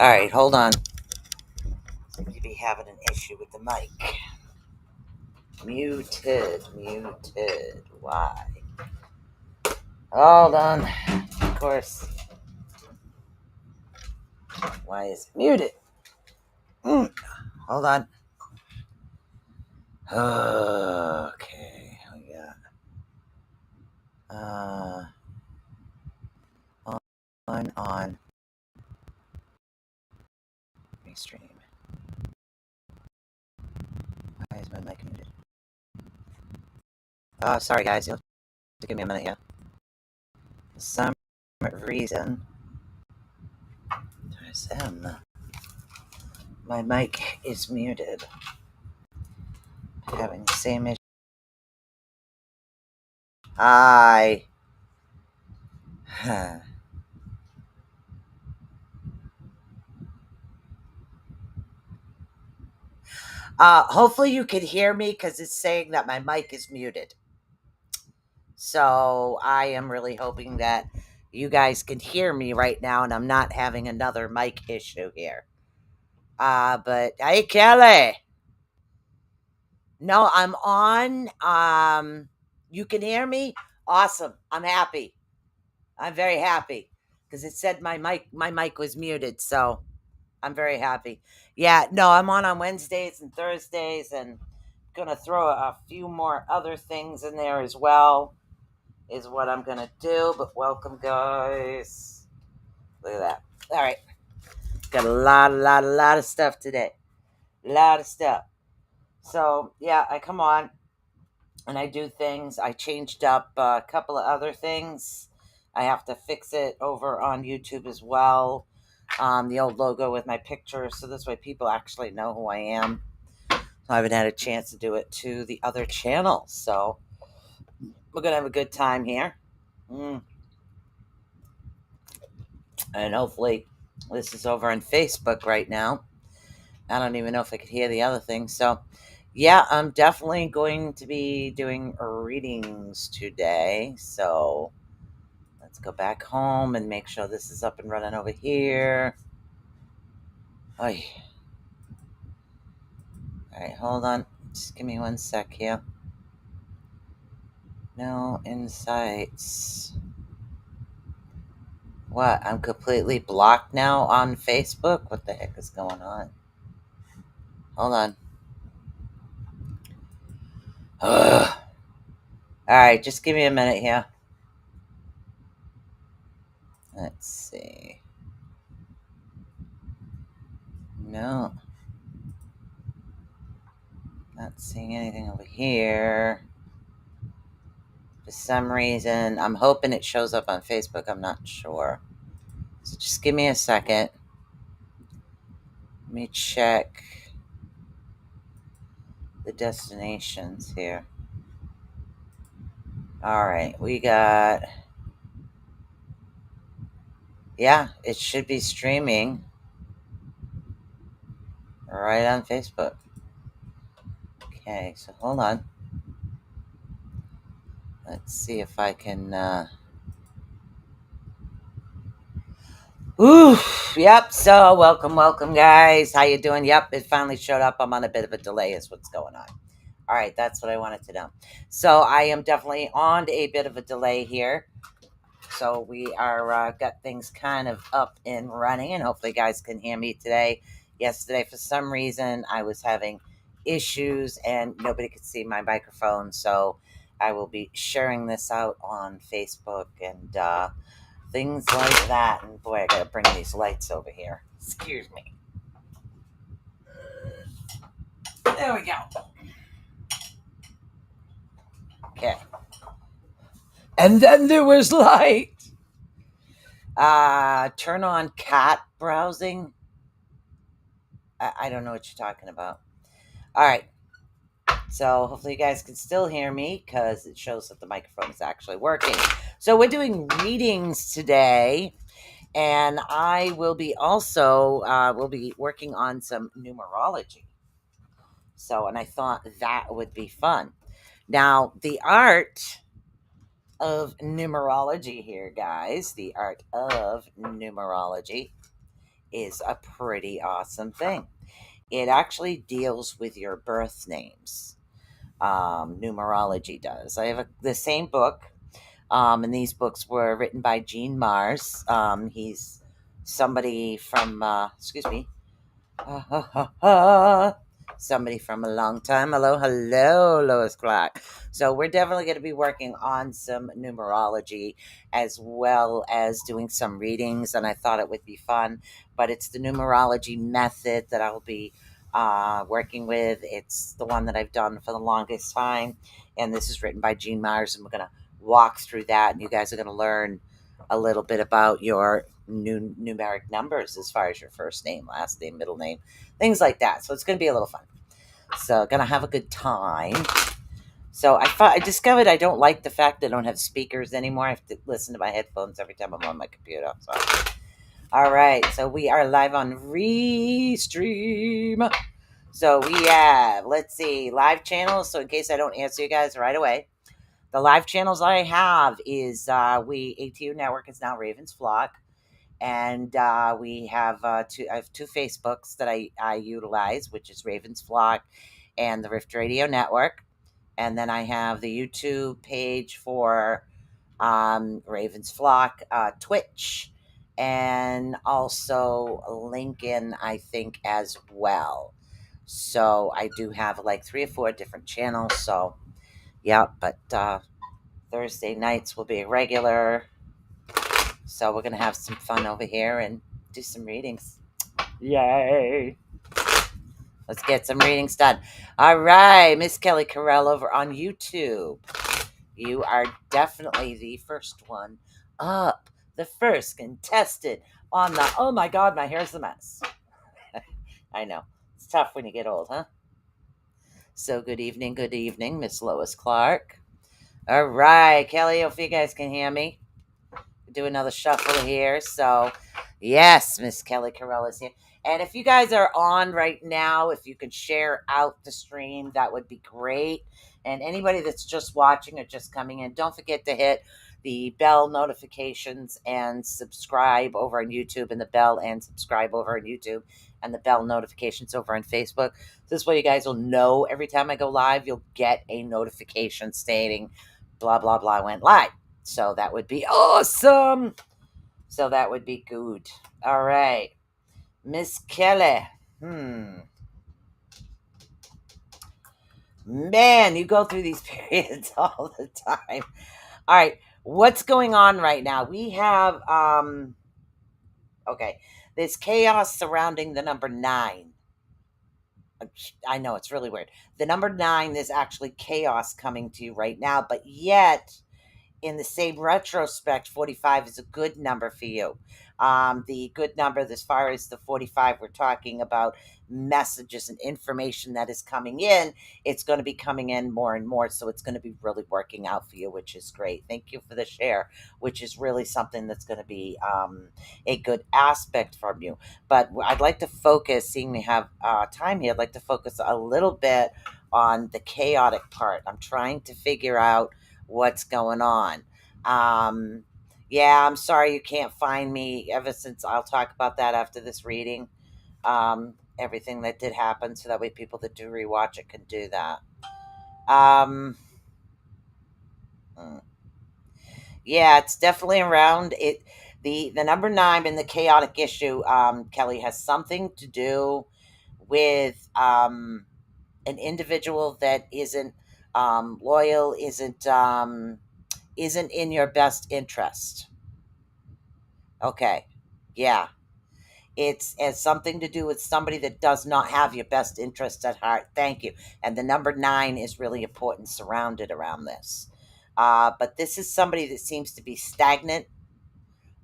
All right, hold on. Seem to be having an issue with the mic. Muted. Why? Hold on. Of course. Why is it muted? Hold on. Okay. We got on restream. Why is my mic muted? Sorry guys, you'll have to give me a minute here. For some reason, there's my mic is muted. Having the same issue. Hi. Hopefully you can hear me because it's saying that my mic is muted. So I am really hoping that you guys can hear me right now and I'm not having another mic issue here. But hey, Kelly. No, I'm on. You can hear me? Awesome. I'm happy. I'm very happy because it said my mic was muted, so I'm very happy. Yeah, no, I'm on Wednesdays and Thursdays and gonna throw a few more other things in there as well is what I'm gonna do. But welcome guys. Look at that. All right. Got a lot of stuff today. A lot of stuff. So yeah, I come on and I do things. I changed up a couple of other things. I have to fix it over on YouTube as well. The old logo with my picture, so this way people actually know who I am. So I haven't had a chance to do it to the other channels. So we're gonna have a good time here. And hopefully this is over on Facebook right now. I don't even know if I could hear the other thing. So yeah, I'm definitely going to be doing readings today. So let's go back home and make sure this is up and running over here. Oy. All right, hold on. Just give me 1 sec here. No insights. What? I'm completely blocked now on Facebook? What the heck is going on? Hold on. Ugh. All right, just give me a minute here. Let's see. No. Not seeing anything over here. For some reason, I'm hoping it shows up on Facebook. I'm not sure. So just give me a second. Let me check the destinations here. All right, we got... Yeah, it should be streaming right on Facebook. Okay, so hold on. Let's see if I can... Ooh, yep, so welcome guys. How you doing? Yep, it finally showed up. I'm on a bit of a delay is what's going on. All right, that's what I wanted to know. So I am definitely on a bit of a delay here. So we are got things kind of up and running, and hopefully you guys can hear me today. Yesterday, for some reason, I was having issues and nobody could see my microphone. So I will be sharing this out on Facebook and things like that. And boy, I gotta bring these lights over here. Excuse me. There we go. Okay. And then there was light. Turn on cat browsing. I don't know what you're talking about. All right. So hopefully you guys can still hear me because it shows that the microphone is actually working. So we're doing readings today. And I will be also will be working on some numerology. So, and I thought that would be fun. Now, the art of numerology here, guys, the art of numerology is a pretty awesome thing. It actually deals with your birth names. Numerology does. I have the same book, and these books were written by Gene Mars. He's somebody from, excuse me, somebody from a long time. Hello, hello, Lois Clark. So we're definitely going to be working on some numerology as well as doing some readings, and I thought it would be fun. But it's the numerology method that I'll be working with. It's the one that I've done for the longest time, and this is written by Gene Myers, and we're going to walk through that, and you guys are going to learn a little bit about your numeric numbers as far as your first name, last name, middle name, things like that. So it's going to be a little fun. So gonna have a good time. So I discovered I don't like the fact that I don't have speakers anymore. I have to listen to my headphones every time I'm on my computer. So all right, so we are live on Restream. So we have, let's see, live channels. So in case I don't answer you guys right away, the live channels I have is ATU Network is now Raven's Flock. And we have I have two Facebooks that I utilize, which is Raven's Flock and the Rift Radio Network. And then I have the YouTube page for Raven's Flock, Twitch, and also LinkedIn, I think, as well. So I do have like 3 or 4 different channels. So yeah, but Thursday nights will be regular. So we're going to have some fun over here and do some readings. Yay. Let's get some readings done. All right, Miss Kelly Carell over on YouTube. You are definitely the first one up. The first contestant on the... Oh my God, my hair's a mess. I know. It's tough when you get old, huh? So good evening, Miss Lois Clark. All right, Kelly, hope you guys can hear me. Do another shuffle here. So yes, Miss Kelly Carell is here. And if you guys are on right now, if you could share out the stream, that would be great. And anybody that's just watching or just coming in, don't forget to hit the bell notifications and subscribe over on YouTube, and the bell and subscribe over on YouTube, and the bell notifications over on Facebook. This way you guys will know every time I go live, you'll get a notification stating blah, blah, blah went live. So that would be awesome. So that would be good. All right. Miss Kelly. Man, you go through these periods all the time. All right. What's going on right now? We have, okay, there's chaos surrounding the number 9. I know it's really weird. The number 9, there's actually chaos coming to you right now, but yet in the same retrospect, 45 is a good number for you. The good number, as far as the 45, we're talking about messages and information that is coming in. It's going to be coming in more and more. So it's going to be really working out for you, which is great. Thank you for the share, which is really something that's going to be a good aspect from you. But I'd like to focus, seeing we have time here, I'd like to focus a little bit on the chaotic part. I'm trying to figure out what's going on. Yeah, I'm sorry you can't find me ever since. I'll talk about that after this reading. Everything that did happen, so that way people that do rewatch it can do that. Yeah, it's definitely around it. The number 9 in the chaotic issue, Kelly, has something to do with an individual that isn't loyal, isn't in your best interest. Okay. Yeah. It has something to do with somebody that does not have your best interest at heart. Thank you. And the number 9 is really important, surrounded around this. But this is somebody that seems to be stagnant.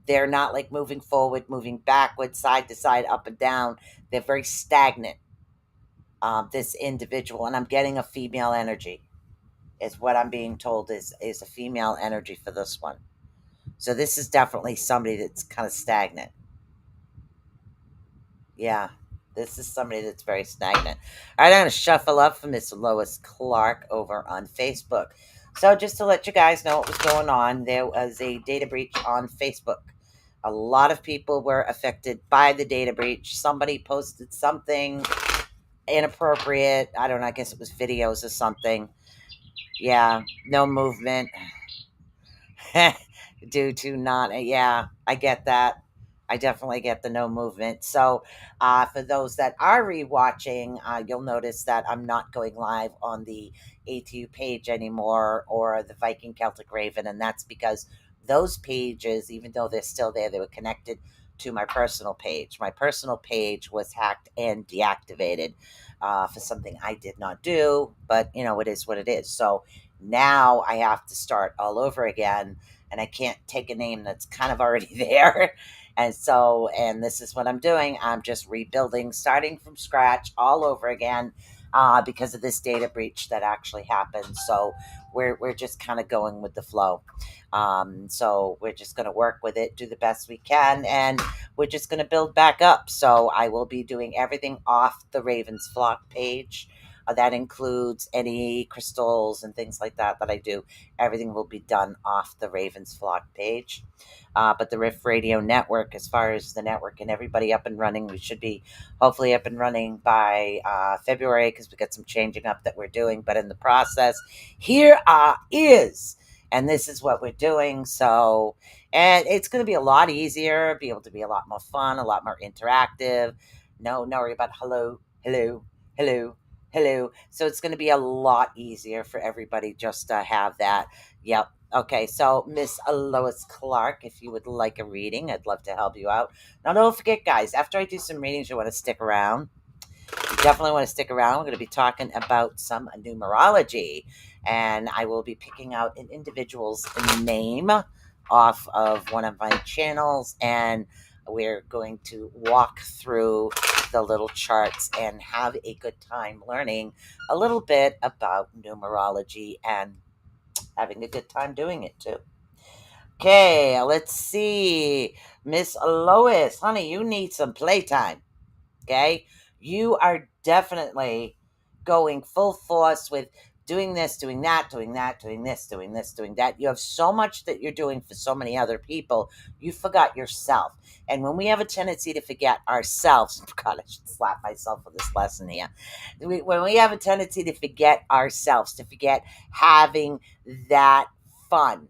They're not like moving forward, moving backward, side to side, up and down. They're very stagnant, this individual. And I'm getting a female energy, is what I'm being told is a female energy for this one. So this is definitely somebody that's kind of stagnant. Yeah, this is somebody that's very stagnant. All right, I'm going to shuffle up for Miss Lois Clark over on Facebook. So just to let you guys know what was going on, there was a data breach on Facebook. A lot of people were affected by the data breach. Somebody posted something inappropriate. I don't know. I guess it was videos or something. Yeah, no movement. Due to not, yeah, I get that. I definitely get the no movement. So for those that are rewatching, you'll notice that I'm not going live on the ATU page anymore, or the Viking Celtic Raven, and that's because those pages, even though they're still there, they were connected to my personal page. My personal page was hacked and deactivated for something I did not do, but it is what it is. So now I have to start all over again, and I can't take a name that's kind of already there. And this is what I'm doing. I'm just rebuilding, starting from scratch all over again, because of this data breach that actually happened. So we're just kind of going with the flow. So we're just going to work with it, do the best we can, and we're just going to build back up. So I will be doing everything off the Ravens Flock page. That includes any crystals and things like that I do. Everything will be done off the Ravens Flock page. But the Riff Radio Network, as far as the network and everybody up and running, we should be hopefully up and running by February, because we got some changing up that we're doing. But in the process, here is, and this is what we're doing. So, and it's going to be a lot easier, be able to be a lot more fun, a lot more interactive. No worry about hello, hello, hello, hello. So it's going to be a lot easier for everybody just to have that. Yep. Okay, so Miss Lois Clark, if you would like a reading, I'd love to help you out. Now, don't forget, guys, after I do some readings, you want to stick around. You definitely want to stick around. We're going to be talking about some numerology, and I will be picking out an individual's name off of one of my channels, and we're going to walk through the little charts and have a good time learning a little bit about numerology, and having a good time doing it too. Okay, let's see. Miss Lois, honey, you need some playtime. Okay, you are definitely going full force with doing this, doing that, doing that, doing this, doing this, doing that. You have so much that you're doing for so many other people, you forgot yourself. And when we have a tendency to forget ourselves, God, I should slap myself for this lesson here. When we have a tendency to forget ourselves, to forget having that fun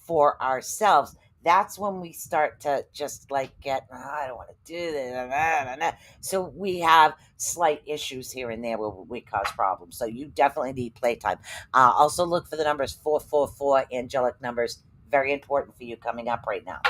for ourselves, that's when we start to just like get, I don't want to do this. So we have slight issues here and there where we cause problems. So you definitely need playtime. Also look for the numbers 444, angelic numbers. Very important for you coming up right now.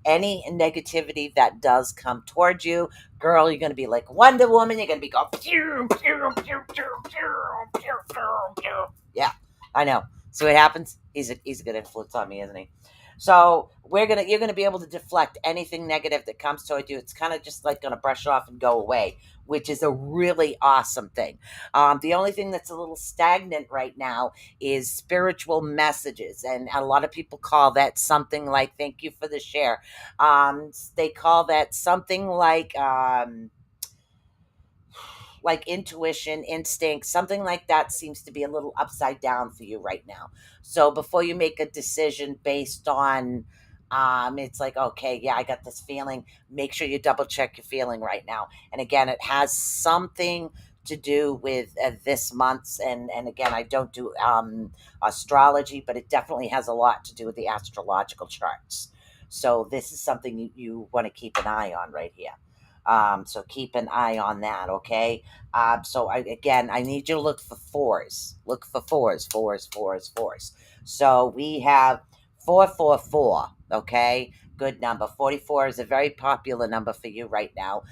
Any negativity that does come towards you, girl, you're going to be like Wonder Woman. You're going to be going, pew, pew, pew, pew, pew, pew, pew, pew. Yeah, I know. See what happens? He's a good influence on me, isn't he? So you're gonna be able to deflect anything negative that comes toward you. It's kind of just like gonna brush off and go away, which is a really awesome thing. The only thing that's a little stagnant right now is spiritual messages, and a lot of people call that something like, thank you for the share. They call that something like intuition, instinct, something like that seems to be a little upside down for you right now. So before you make a decision based on, it's like, okay, yeah, I got this feeling, make sure you double check your feeling right now. And again, it has something to do with this month's, and again, I don't do astrology, but it definitely has a lot to do with the astrological charts. So this is something you want to keep an eye on right here. So keep an eye on that, okay? I need you to look for fours. Look for fours, fours, fours, fours. So we have 444, okay? Good number. 44 is a very popular number for you right now.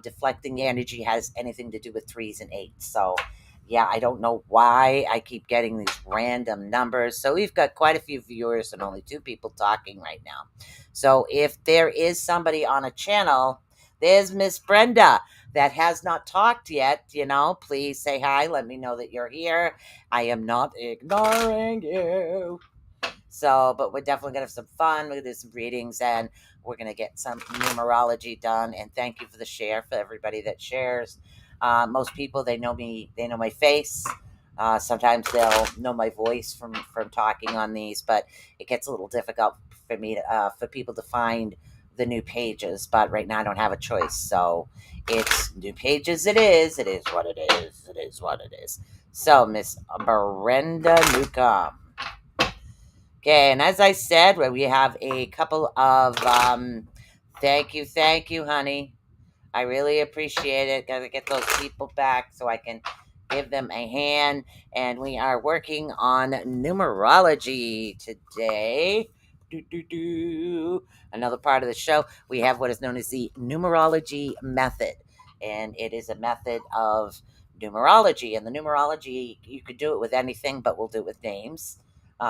Deflecting energy has anything to do with threes and eights. So, yeah, I don't know why I keep getting these random numbers. So we've got quite a few viewers and only 2 people talking right now. So if there is somebody on a channel, there's Miss Brenda that has not talked yet. Please say hi. Let me know that you're here. I am not ignoring you. So, but we're definitely going to have some fun. We're going to do some readings, and we're going to get some numerology done. And thank you for the share, for everybody that shares. Most people, they know me. They know my face. Sometimes they'll know my voice from talking on these, but it gets a little difficult for me for people to find the new pages, but right now I don't have a choice. So it's new pages. It is. It is what it is. It is what it is. So Miss Brenda Newcomb. Okay, and as I said, we have a couple of thank you, honey. I really appreciate it. Gotta get those people back so I can give them a hand. And we are working on numerology today. Do, do, do. Another part of the show, we have what is known as the numerology method. And it is a method of numerology. And the numerology, you could do it with anything, but we'll do it with names.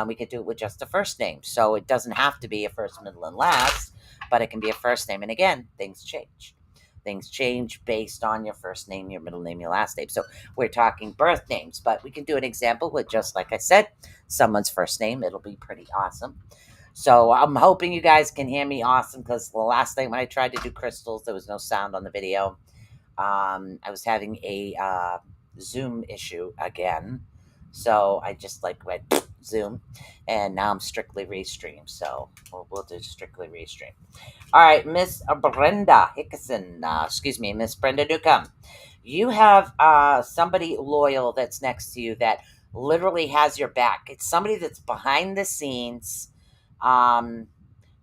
We could do it with just a first name. So it doesn't have to be a first, middle, and last, but it can be a first name. And again, things change. Things change based on your first name, your middle name, your last name. So we're talking birth names, but we can do an example with, just like I said, someone's first name. It'll be pretty awesome. So I'm hoping you guys can hear me awesome, because the last time when I tried to do crystals, there was no sound on the video. I was having a Zoom issue again. So I just went Zoom, and now I'm strictly restream. So we'll do strictly restream. All right, Miss Brenda Hickson, Miss Brenda Newcomb. You have somebody loyal that's next to you that literally has your back. It's somebody that's behind the scenes, um,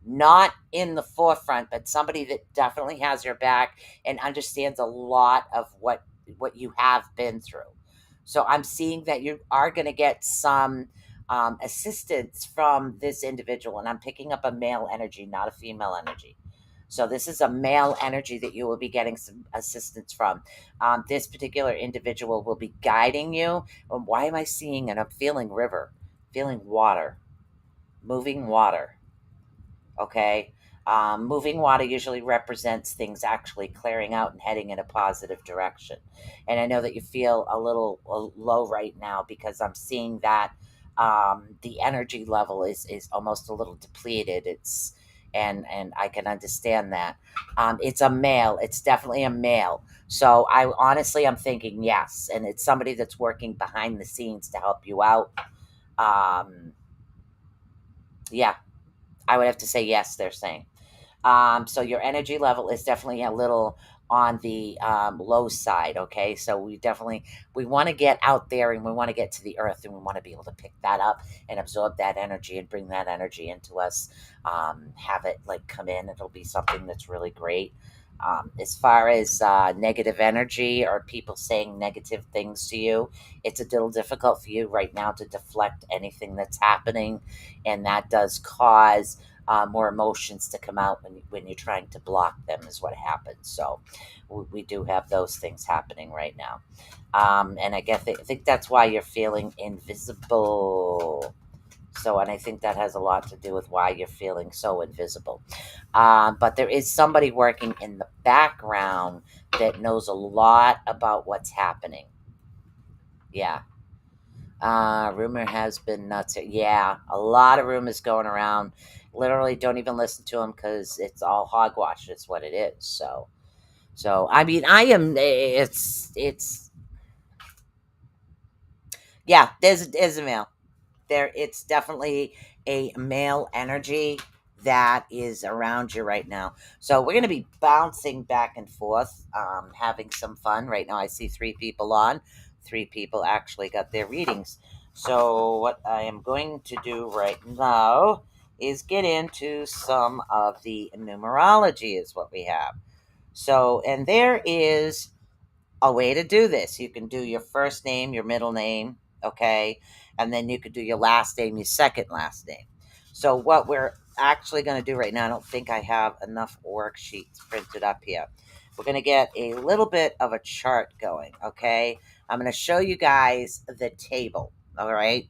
not in the forefront, but somebody that definitely has your back and understands a lot of what you have been through. So I'm seeing that you are going to get some assistance from this individual, and I'm picking up a male energy, not a female energy. So this is a male energy that you will be getting some assistance from. This particular individual will be guiding you. Why am I seeing and I'm feeling river, feeling water, moving water? Okay. Moving water usually represents things actually clearing out and heading in a positive direction. And I know that you feel a little low right now, because I'm seeing that the energy level is almost a little depleted. And I can understand that. It's a male. It's definitely a male. So I'm thinking yes, and it's somebody that's working behind the scenes to help you out. Um, yeah, I would have to say yes. They're saying. So your energy level is definitely a little on the low side. Okay, so we want to get out there, and we want to get to the earth, and we want to be able to pick that up and absorb that energy and bring that energy into us. Have it come in. It'll be something that's really great. As far as negative energy or people saying negative things to you, it's a little difficult for you right now to deflect anything that's happening, and that does cause more emotions to come out when you're trying to block them, is what happens. So we do have those things happening right now. And I think that's why you're feeling invisible. So, and I think that has a lot to do with why you're feeling so invisible. But there is somebody working in the background that knows a lot about what's happening. Yeah. Rumor has been nuts. Yeah, a lot of rumors going around. Literally, don't even listen to them, because it's all hogwash. It's what it is. So I mean, I am. It's. Yeah, there's a male. It's definitely a male energy that is around you right now. So we're going to be bouncing back and forth, having some fun. Right now I see 3 people on. 3 people actually got their readings. So what I am going to do right now is get into some of the numerology, is what we have. So, and there is a way to do this. You can do your first name, your middle name, okay? And then you could do your last name, your second last name. So what we're actually going to do right now, I don't think I have enough worksheets printed up here. We're going to get a little bit of a chart going, okay? I'm going to show you guys the table, all right?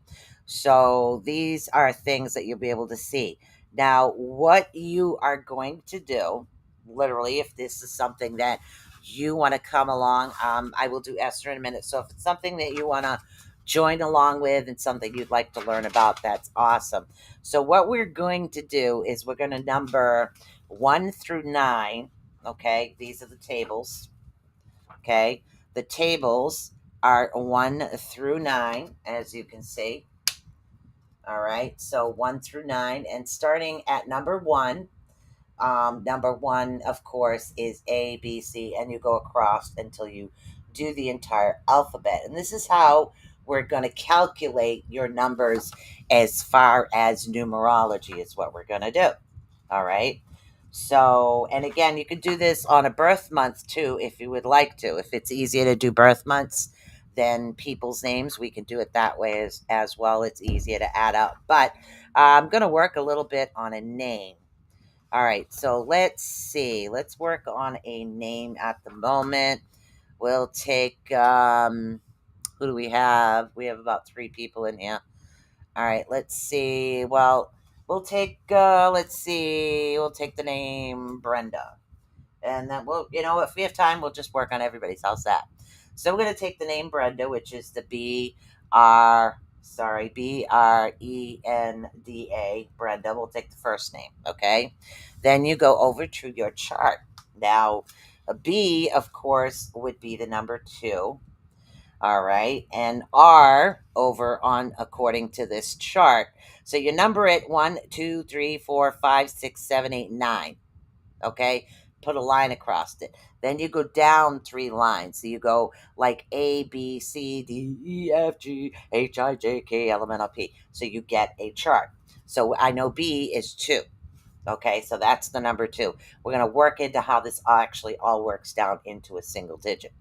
So these are things that you'll be able to see. Now, what you are going to do, literally, if this is something that you want to come along, I will do Esther in a minute. So if it's something that you want to join along with and something you'd like to learn about, that's awesome. So what we're going to do is we're going to number 1 through 9. Okay, these are the tables. Okay, the tables are 1 through 9, as you can see. All right, so 1 through 9, and starting at number 1, Number one, of course, is A, B, C, and you go across until you do the entire alphabet. And this is how we're going to calculate your numbers as far as numerology is what we're going to do. All right. So, and again, you could do this on a birth month too, if you would like to. If it's easier to do birth months than people's names, we can do it that way as well. It's easier to add up. But I'm going to work a little bit on a name. All right, so let's see. Let's work on a name at the moment. We'll take, who do we have? We have about 3 people in here. All right, let's see. Well, we'll take, we'll take the name Brenda. And then we'll, if we have time, we'll just work on everybody's. How's that? So we're going to take the name Brenda, which is the Brenda, Brenda. We'll take the first name, okay? Then you go over to your chart. Now, a B, of course, would be the number 2. All right. And R over on according to this chart. So you number it 1, 2, 3, 4, 5, 6, 7, 8, 9. Okay. Put a line across it. Then you go down 3 lines. So you go like A, B, C, D, E, F, G, H, I, J, K, L, M, N, O, P. So you get a chart. So I know B is 2. Okay. So that's the number 2. We're going to work into how this actually all works down into a single digit.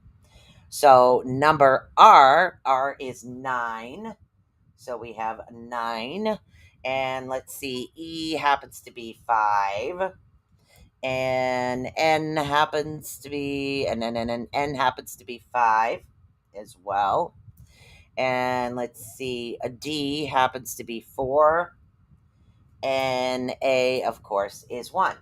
So number R is 9. So we have 9. And let's see, E happens to be 5. And N happens to be, and N happens to be 5 as well. And let's see, a D happens to be 4. And A, of course, is 1.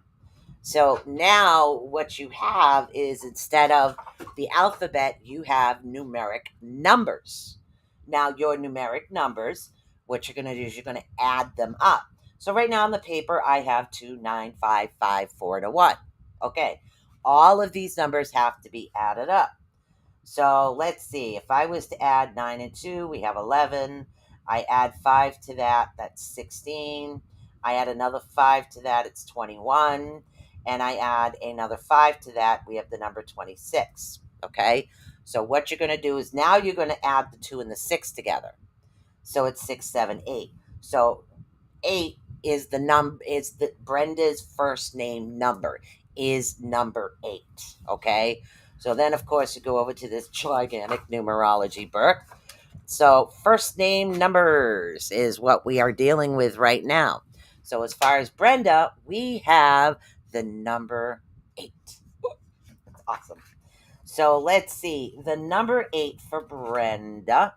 So now what you have is, instead of the alphabet, you have numeric numbers. Now your numeric numbers, what you're going to do is you're going to add them up. So right now on the paper, I have 2, 9, 5, 5, 4 to 1. Okay. All of these numbers have to be added up. So let's see. If I was to add 9 and 2, we have 11. I add 5 to that, that's 16. I add another 5 to that, it's 21. And I add another 5 to that, we have the number 26. Okay. So what you're going to do is now you're going to add the 2 and the 6 together. So it's 6, 7, 8. So 8 is Brenda's first name number is number 8. Okay. So then, of course, you go over to this gigantic numerology book. So first name numbers is what we are dealing with right now. So as far as Brenda, we have the number 8. That's awesome. So let's see. The number 8 for Brenda.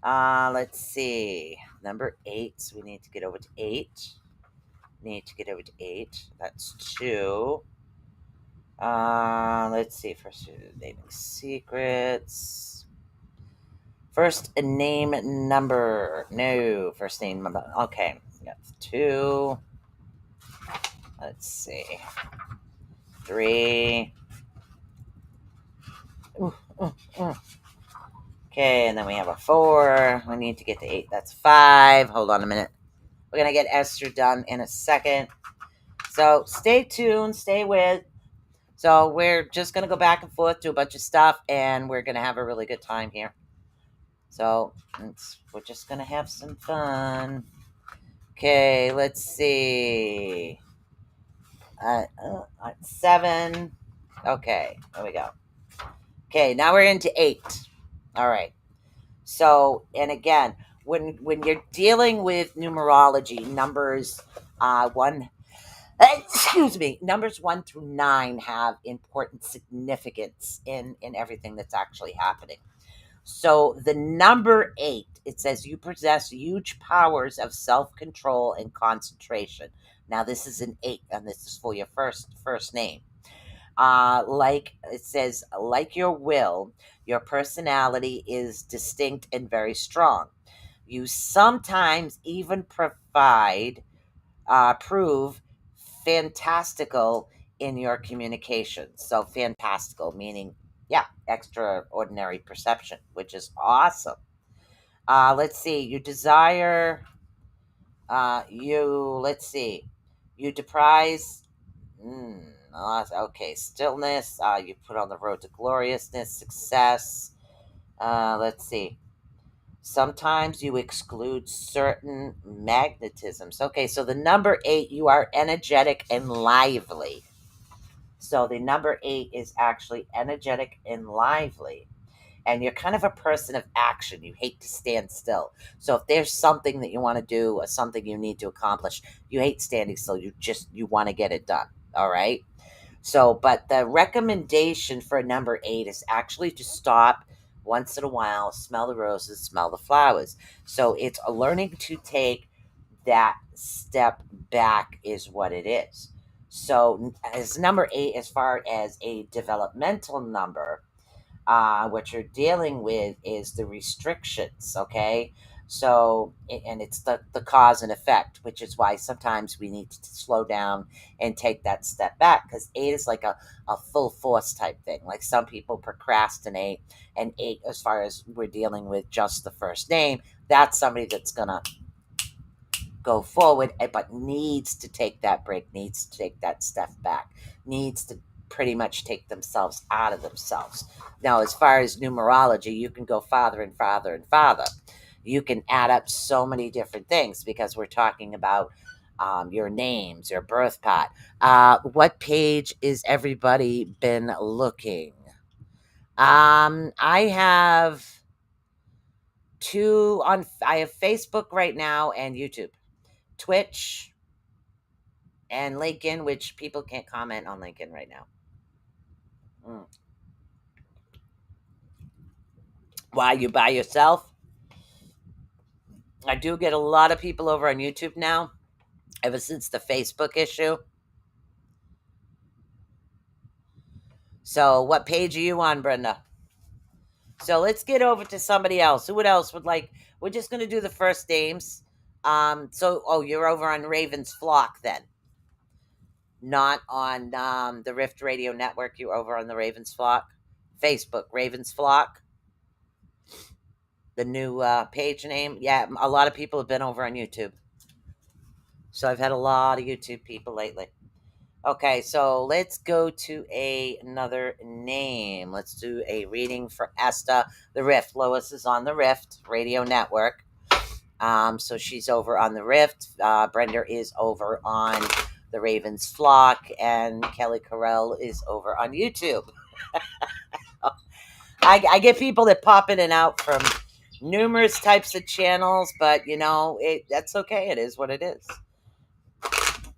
Let's see. Number 8. So we need to get over to 8. That's 2. Let's see. First, naming secrets. First name number. No, first name number. Okay, that's 2. Let's see. 3. Okay, and then we have a 4. We need to get to 8. That's 5. Hold on a minute. We're going to get Esther done in a second. So stay tuned. Stay with. So we're just going to go back and forth, do a bunch of stuff, and we're going to have a really good time here. So we're just going to have some fun. Okay, let's see. 7. Okay, there we go. Okay, now we're into 8. All right. So, and again, when you're dealing with numerology, numbers 1, numbers 1 through 9 have important significance in everything that's actually happening. So the number 8, it says you possess huge powers of self-control and concentration. Now this is an 8, and this is for your first name. Like it says, like your will, your personality is distinct and very strong. You sometimes even prove fantastical in your communication. So fantastical meaning, yeah, extraordinary perception, which is awesome. Let's see. You desire. Let's see. You deprise. Okay, stillness. You put on the road to gloriousness, success. Let's see. Sometimes you exclude certain magnetisms. Okay, so the number 8, you are energetic and lively. So the number 8 is actually energetic and lively. And you're kind of a person of action. You hate to stand still. So if there's something that you want to do or something you need to accomplish, you hate standing still. You want to get it done. All right. So, but the recommendation for number 8 is actually to stop once in a while, smell the roses, smell the flowers. So it's a learning to take that step back is what it is. So as number 8, as far as a developmental number, what you're dealing with is the restrictions, okay? So, and it's the cause and effect, which is why sometimes we need to slow down and take that step back, because 8 is like a full force type thing. Like some people procrastinate, and 8, as far as we're dealing with just the first name, that's somebody that's gonna go forward, but needs to take that break, needs to take that step back, needs to pretty much take themselves out of themselves. Now, as far as numerology, you can go farther and farther and farther. You can add up so many different things because we're talking about your names, your birth part. What page is everybody been looking? I have I have Facebook right now and YouTube. Twitch, and LinkedIn, which people can't comment on LinkedIn right now. Mm. Why, you by yourself? I do get a lot of people over on YouTube now, ever since the Facebook issue. So, what page are you on, Brenda? So, let's get over to somebody else. Who else would like? We're just going to do the first names. You're over on Raven's Flock then, not on the Rift Radio Network. You're over on the Raven's Flock, Facebook, Raven's Flock. The new page name. Yeah, a lot of people have been over on YouTube. So I've had a lot of YouTube people lately. Okay, so let's go to another name. Let's do a reading for Esther, the Rift. Lois is on the Rift Radio Network. So she's over on the Rift. Brenda is over on the Ravens Flock, and Kelly Carell is over on YouTube. I get people that pop in and out from numerous types of channels, but that's okay. It is what it is.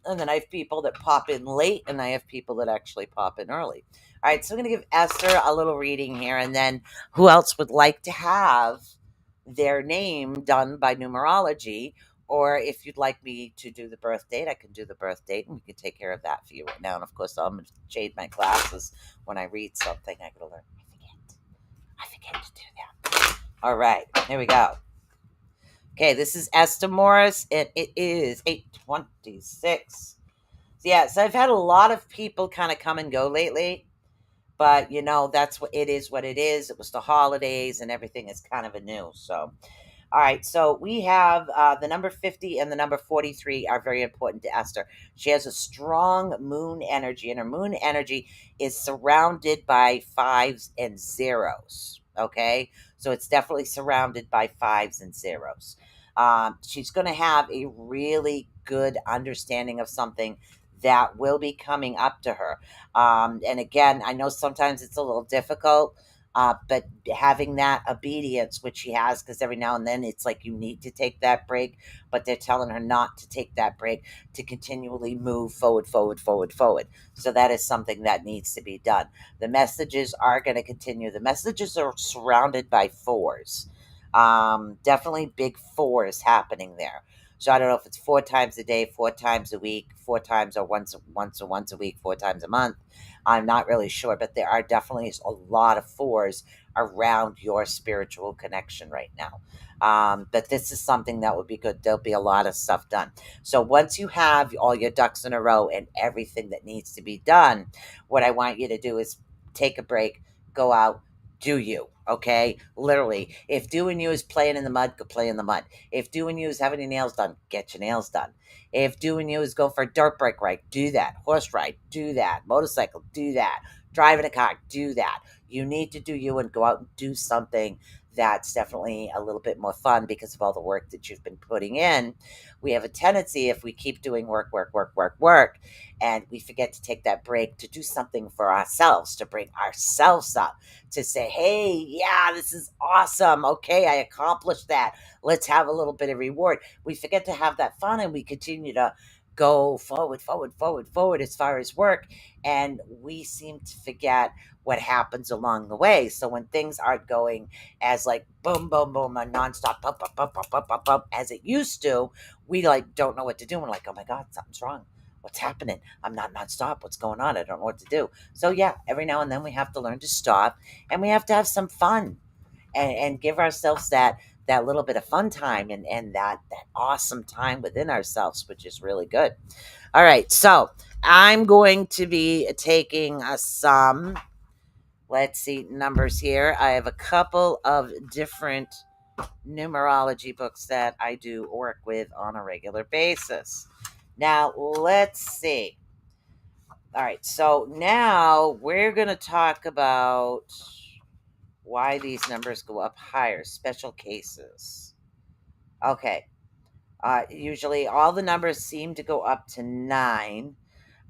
And then I have people that pop in late, and I have people that actually pop in early. All right, so I'm going to give Esther a little reading here, and then who else would like to have their name done by numerology? Or if you'd like me to do the birth date, I can do the birth date, and we can take care of that for you right now. And of course, I'm going to shade my glasses when I read something. I got to learn. I forget to do that. All right, here we go. Okay, this is Esther Morris, and it is 8:26. So I've had a lot of people kind of come and go lately, but that's what it is. What it is. It was the holidays, and everything is kind of anew. So, all right. So we have the number 50 and the number 43 are very important to Esther. She has a strong moon energy, and her moon energy is surrounded by 5s and 0s. Okay, so it's definitely surrounded by 5s and 0s. She's going to have a really good understanding of something that will be coming up to her. And again, I know sometimes it's a little difficult, but having that obedience, which she has, because every now and then it's like you need to take that break, but they're telling her not to take that break, to continually move forward, forward, forward, forward. So that is something that needs to be done. The messages are going to continue. The messages are surrounded by 4s. Definitely big 4s happening there. So I don't know if it's 4 times a day, 4 times a week, 4 times or once a week, 4 times a month. I'm not really sure, but there are definitely a lot of 4s around your spiritual connection right now. But this is something that would be good. There'll be a lot of stuff done. So once you have all your ducks in a row and everything that needs to be done, what I want you to do is take a break, go out, do you. Okay, literally. If doing you is playing in the mud, go play in the mud. If doing you is having your nails done, get your nails done. If doing you is go for a dirt bike ride, do that. Horse ride, do that. Motorcycle, do that. Driving a car, do that. You need to do you and go out and do something that's definitely a little bit more fun because of all the work that you've been putting in. We have a tendency, if we keep doing work, work, work, work, work, and we forget to take that break to do something for ourselves, to bring ourselves up, to say, hey, yeah, this is awesome. Okay, I accomplished that. Let's have a little bit of reward. We forget to have that fun and we continue to go forward, forward, forward, forward as far as work. And we seem to forget what happens along the way. So when things aren't going as like boom, boom, boom, a nonstop, pump, pump, pump, pump, pump, pump, pump, as it used to, we like don't know what to do. We're like, oh my God, something's wrong. What's happening? I'm not nonstop. What's going on? I don't know what to do. So yeah, every now and then we have to learn to stop and we have to have some fun and give ourselves that little bit of fun time and that awesome time within ourselves, which is really good. All right, so I'm going to be taking some, let's see, numbers here. I have a couple of different numerology books that I do work with on a regular basis. Now, let's see. All right, so now we're going to talk about why these numbers go up higher, special cases. Okay, usually all the numbers seem to go up to 9.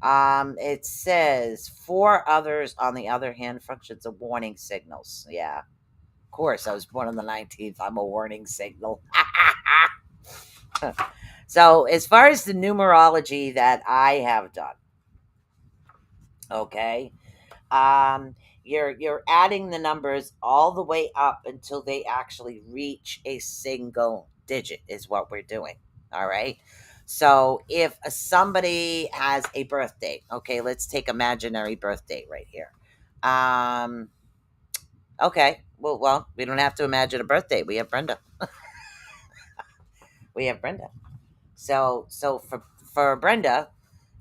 It says 4 others, on the other hand, functions of warning signals. Yeah, of course, I was born on the 19th. I'm a warning signal. So, as far as the numerology that I have done, okay, you're adding the numbers all the way up until they actually reach a single digit is what we're doing. All right. So if somebody has a birth date, okay, let's take imaginary birth date right here. um okay, well, we don't have to imagine a birth date. We have Brenda. We have Brenda. So for Brenda,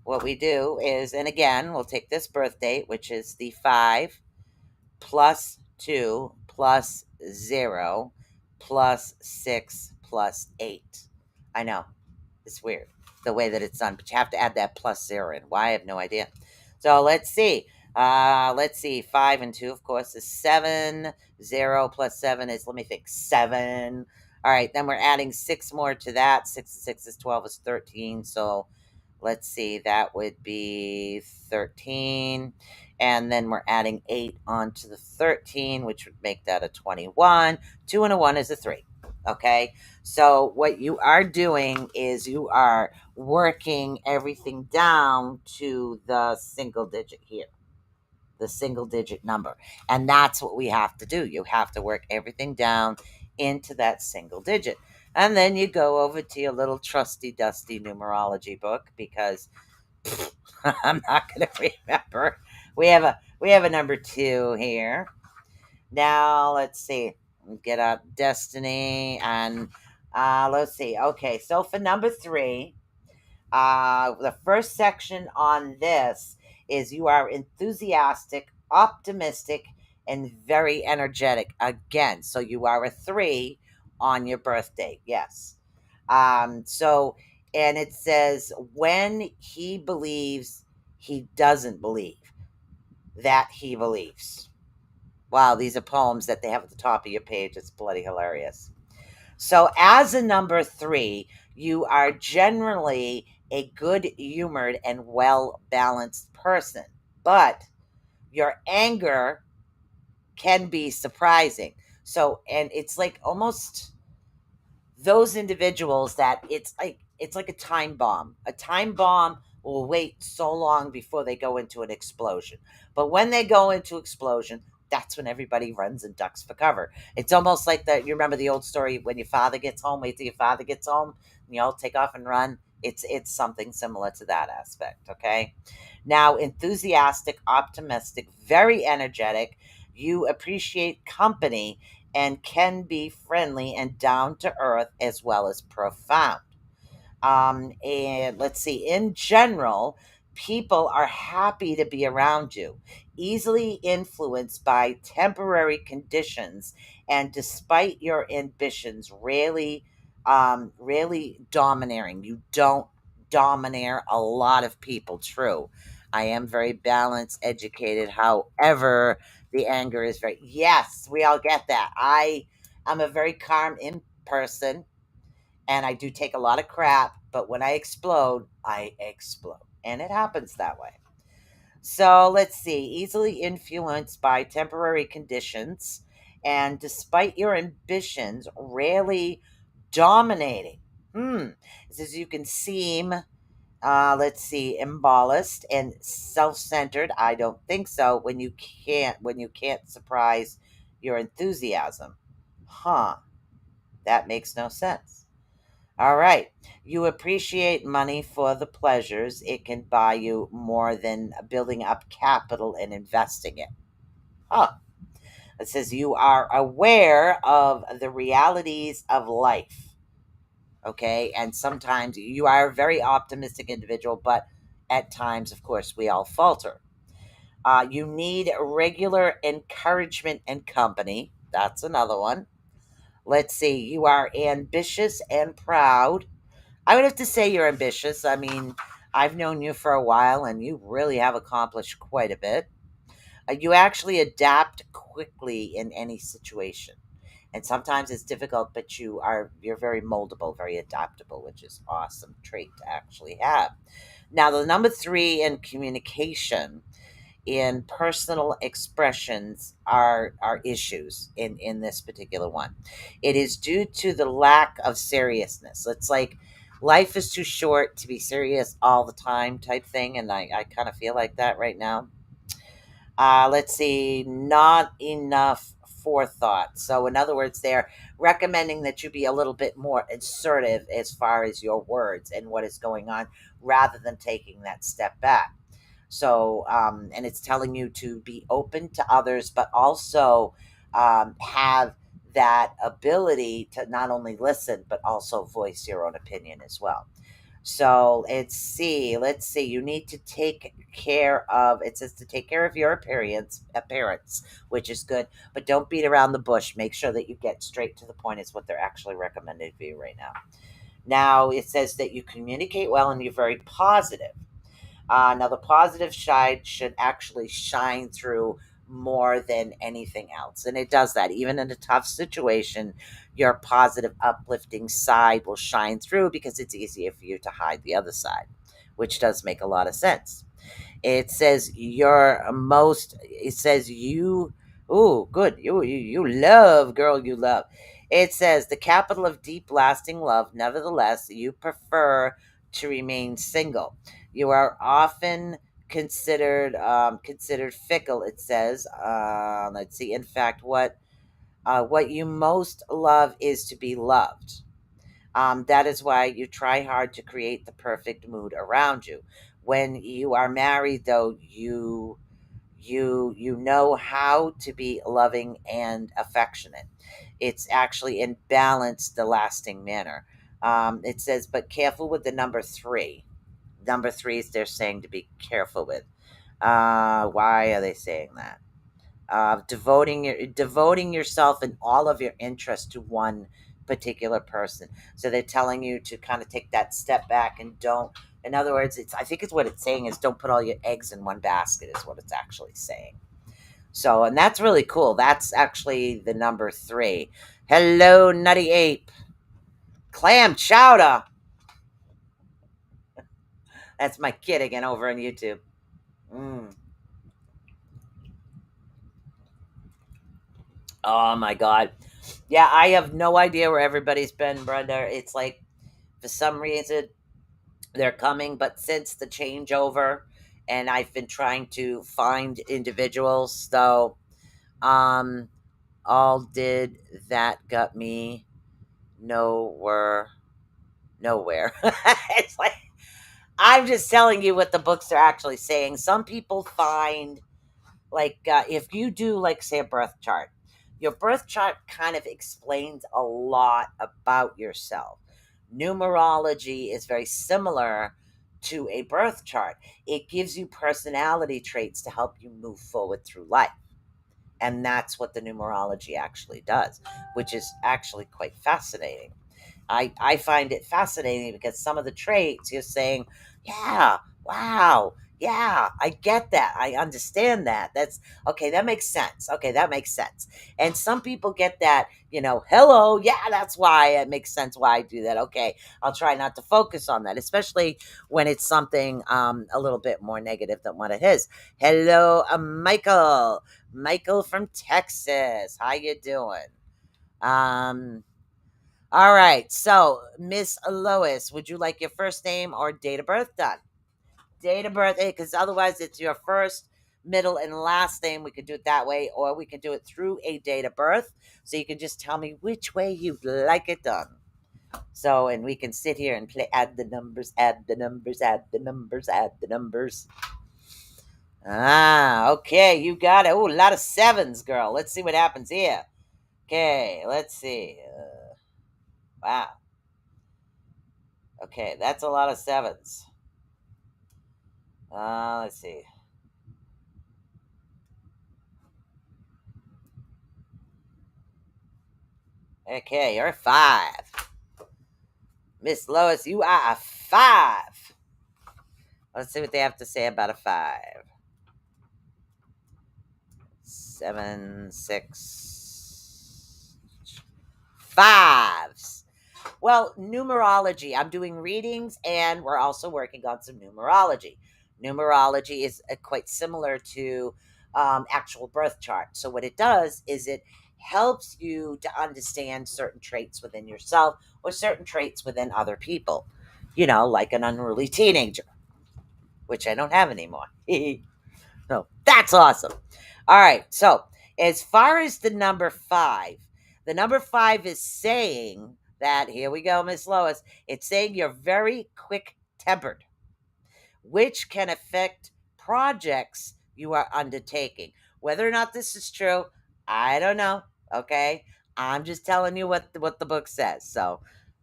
what we do is, and again, we'll take this birth date, which is the 5 plus 2 plus 0 plus 6 plus 8. I know, it's weird the way that it's done, but you have to add that plus 0 in. Why? I have no idea. So let's see. Let's see. 5 and 2, of course, is 7. 0 plus 7 is, let me think, 7. All right, then we're adding 6 more to that. 6 and 6 is 12, is 13. So let's see, that would be 13. And then we're adding 8 onto the 13, which would make that a 21. 2 and a 1 is a 3. Okay. So what you are doing is you are working everything down to the single digit here, the single digit number. And that's what we have to do. You have to work everything down into that single digit. And then you go over to your little trusty dusty numerology book because I'm not going to remember. We have a number 2 here. Now let's see. Get out destiny and let's see. Okay, so for number 3, the first section on this is you are enthusiastic, optimistic, and very energetic again. So you are a 3 on your birthday. Yes. So, and it says when he believes, he doesn't believe that he believes. Wow, these are poems that they have at the top of your page. It's bloody hilarious. So, as a number 3, you are generally a good humored and well balanced person, but your anger can be surprising. So, and it's like almost those individuals that it's like a time bomb. A time bomb will wait so long before they go into an explosion. But when they go into explosion, that's when everybody runs and ducks for cover. It's almost like that. You remember the old story when your father gets home, wait till your father gets home, and you all take off and run. It's something similar to that aspect, okay? Now, enthusiastic, optimistic, very energetic. You appreciate company and can be friendly and down to earth as well as profound. And let's see, in general, People are happy to be around you, easily influenced by temporary conditions, and despite your ambitions, really domineering. You don't domineer a lot of people. True. I am very balanced, educated. However, the anger is very, yes, we all get that. I'm a very calm in person, and I do take a lot of crap, but when I explode, I explode. And it happens that way. So let's see, easily influenced by temporary conditions, and despite your ambitions, rarely dominating. It says you can seem, let's see, imbalanced and self-centered. I don't think so. When you can't surprise your enthusiasm. Huh, that makes no sense. All right. You appreciate money for the pleasures it can buy you more than building up capital and investing it. Huh. It says you are aware of the realities of life. Okay. And sometimes you are a very optimistic individual, but at times, of course, we all falter. You need regular encouragement and company. That's another one. Let's see. You are ambitious and proud. I would have to say you're ambitious. I mean, I've known you for a while and you really have accomplished quite a bit. You actually adapt quickly in any situation. And sometimes it's difficult, but you're very moldable, very adaptable, which is awesome trait to actually have. Now, the number 3 in communication, in personal expressions, are issues in this particular one. It is due to the lack of seriousness. It's like life is too short to be serious all the time type thing, and I kind of feel like that right now. Let's see, not enough forethought. So in other words, they're recommending that you be a little bit more assertive as far as your words and what is going on, rather than taking that step back. So, and it's telling you to be open to others, but also have that ability to not only listen, but also voice your own opinion as well. So let's see. You need to take care of, it says to take care of your appearance, which is good, but don't beat around the bush. Make sure that you get straight to the point is what they're actually recommending for you right now. Now it says that you communicate well and you're very positive. Now, the positive side should actually shine through more than anything else. And it does that. Even in a tough situation, your positive, uplifting side will shine through because it's easier for you to hide the other side, which does make a lot of sense. It says it says you, oh, good. You love, girl, you love. It says the capital of deep, lasting love. Nevertheless, you prefer to remain single. You are often considered fickle. It says, let's see. In fact, what you most love is to be loved. That is why you try hard to create the perfect mood around you. When you are married, though, you know how to be loving and affectionate. It's actually in balanced, the lasting manner. It says, but careful with the number 3. Number 3 is they're saying to be careful with. Why are they saying that? Devoting yourself and all of your interest to one particular person. So they're telling you to kind of take that step back and don't. In other words, it's I think it's what it's saying is don't put all your eggs in one basket is what it's actually saying. So, and that's really cool. That's actually the number 3. Hello, Nutty Ape. Clam chowder. That's my kid again over on YouTube. Mm. Oh my god. Yeah, I have no idea where everybody's been, Brenda. It's like for some reason they're coming, but since the changeover, and I've been trying to find individuals, so um all did that got me nowhere. It's like I'm just telling you what the books are actually saying. Some people find, like, if you do, like, say, a birth chart, your birth chart kind of explains a lot about yourself. Numerology is very similar to a birth chart. It gives you personality traits to help you move forward through life. And that's what the numerology actually does, which is actually quite fascinating. I find it fascinating because some of the traits you're saying, yeah, wow, yeah, I get that. I understand that. That's okay. That makes sense. Okay, that makes sense. And some people get that, hello, yeah, that's why it makes sense why I do that. Okay, I'll try not to focus on that, especially when it's something a little bit more negative than what it is. Hello, Michael. Michael from Texas. How you doing? Um, all right. So, Miss Lois, would you like your first name or date of birth done? Date of birth, because otherwise it's your first, middle, and last name. We could do it that way, or we can do it through a date of birth. So you can just tell me which way you'd like it done. So, and we can sit here and play, add the numbers, add the numbers, add the numbers, add the numbers. Ah, okay, you got it. Oh, a lot of sevens, girl. Let's see what happens here. Okay, let's see. Wow. Okay, that's a lot of sevens. Let's see. Okay, you're a 5. Miss Lois, you are a 5. Let's see what they have to say about a 5. 7, 6, 5s. Well, numerology. I'm doing readings and we're also working on some numerology. Numerology is quite similar to actual birth chart. So, what it does is it helps you to understand certain traits within yourself or certain traits within other people. Like an unruly teenager, which I don't have anymore. So, that's awesome. All right. So, as far as the number 5 is saying that, here we go, Miss Lois, it's saying you're very quick tempered, which can affect projects you are undertaking. Whether or not this is true, I don't know. Okay. I'm just telling you what the book says. So,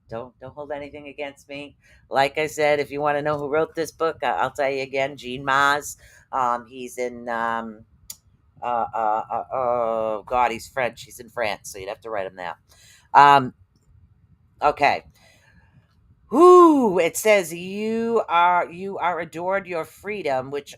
don't hold anything against me. Like I said, if you want to know who wrote this book, I'll tell you again, Jean Maz. He's in oh God, he's French. He's in France, so you'd have to write him that. Okay. Whoo! It says you are adored your freedom, which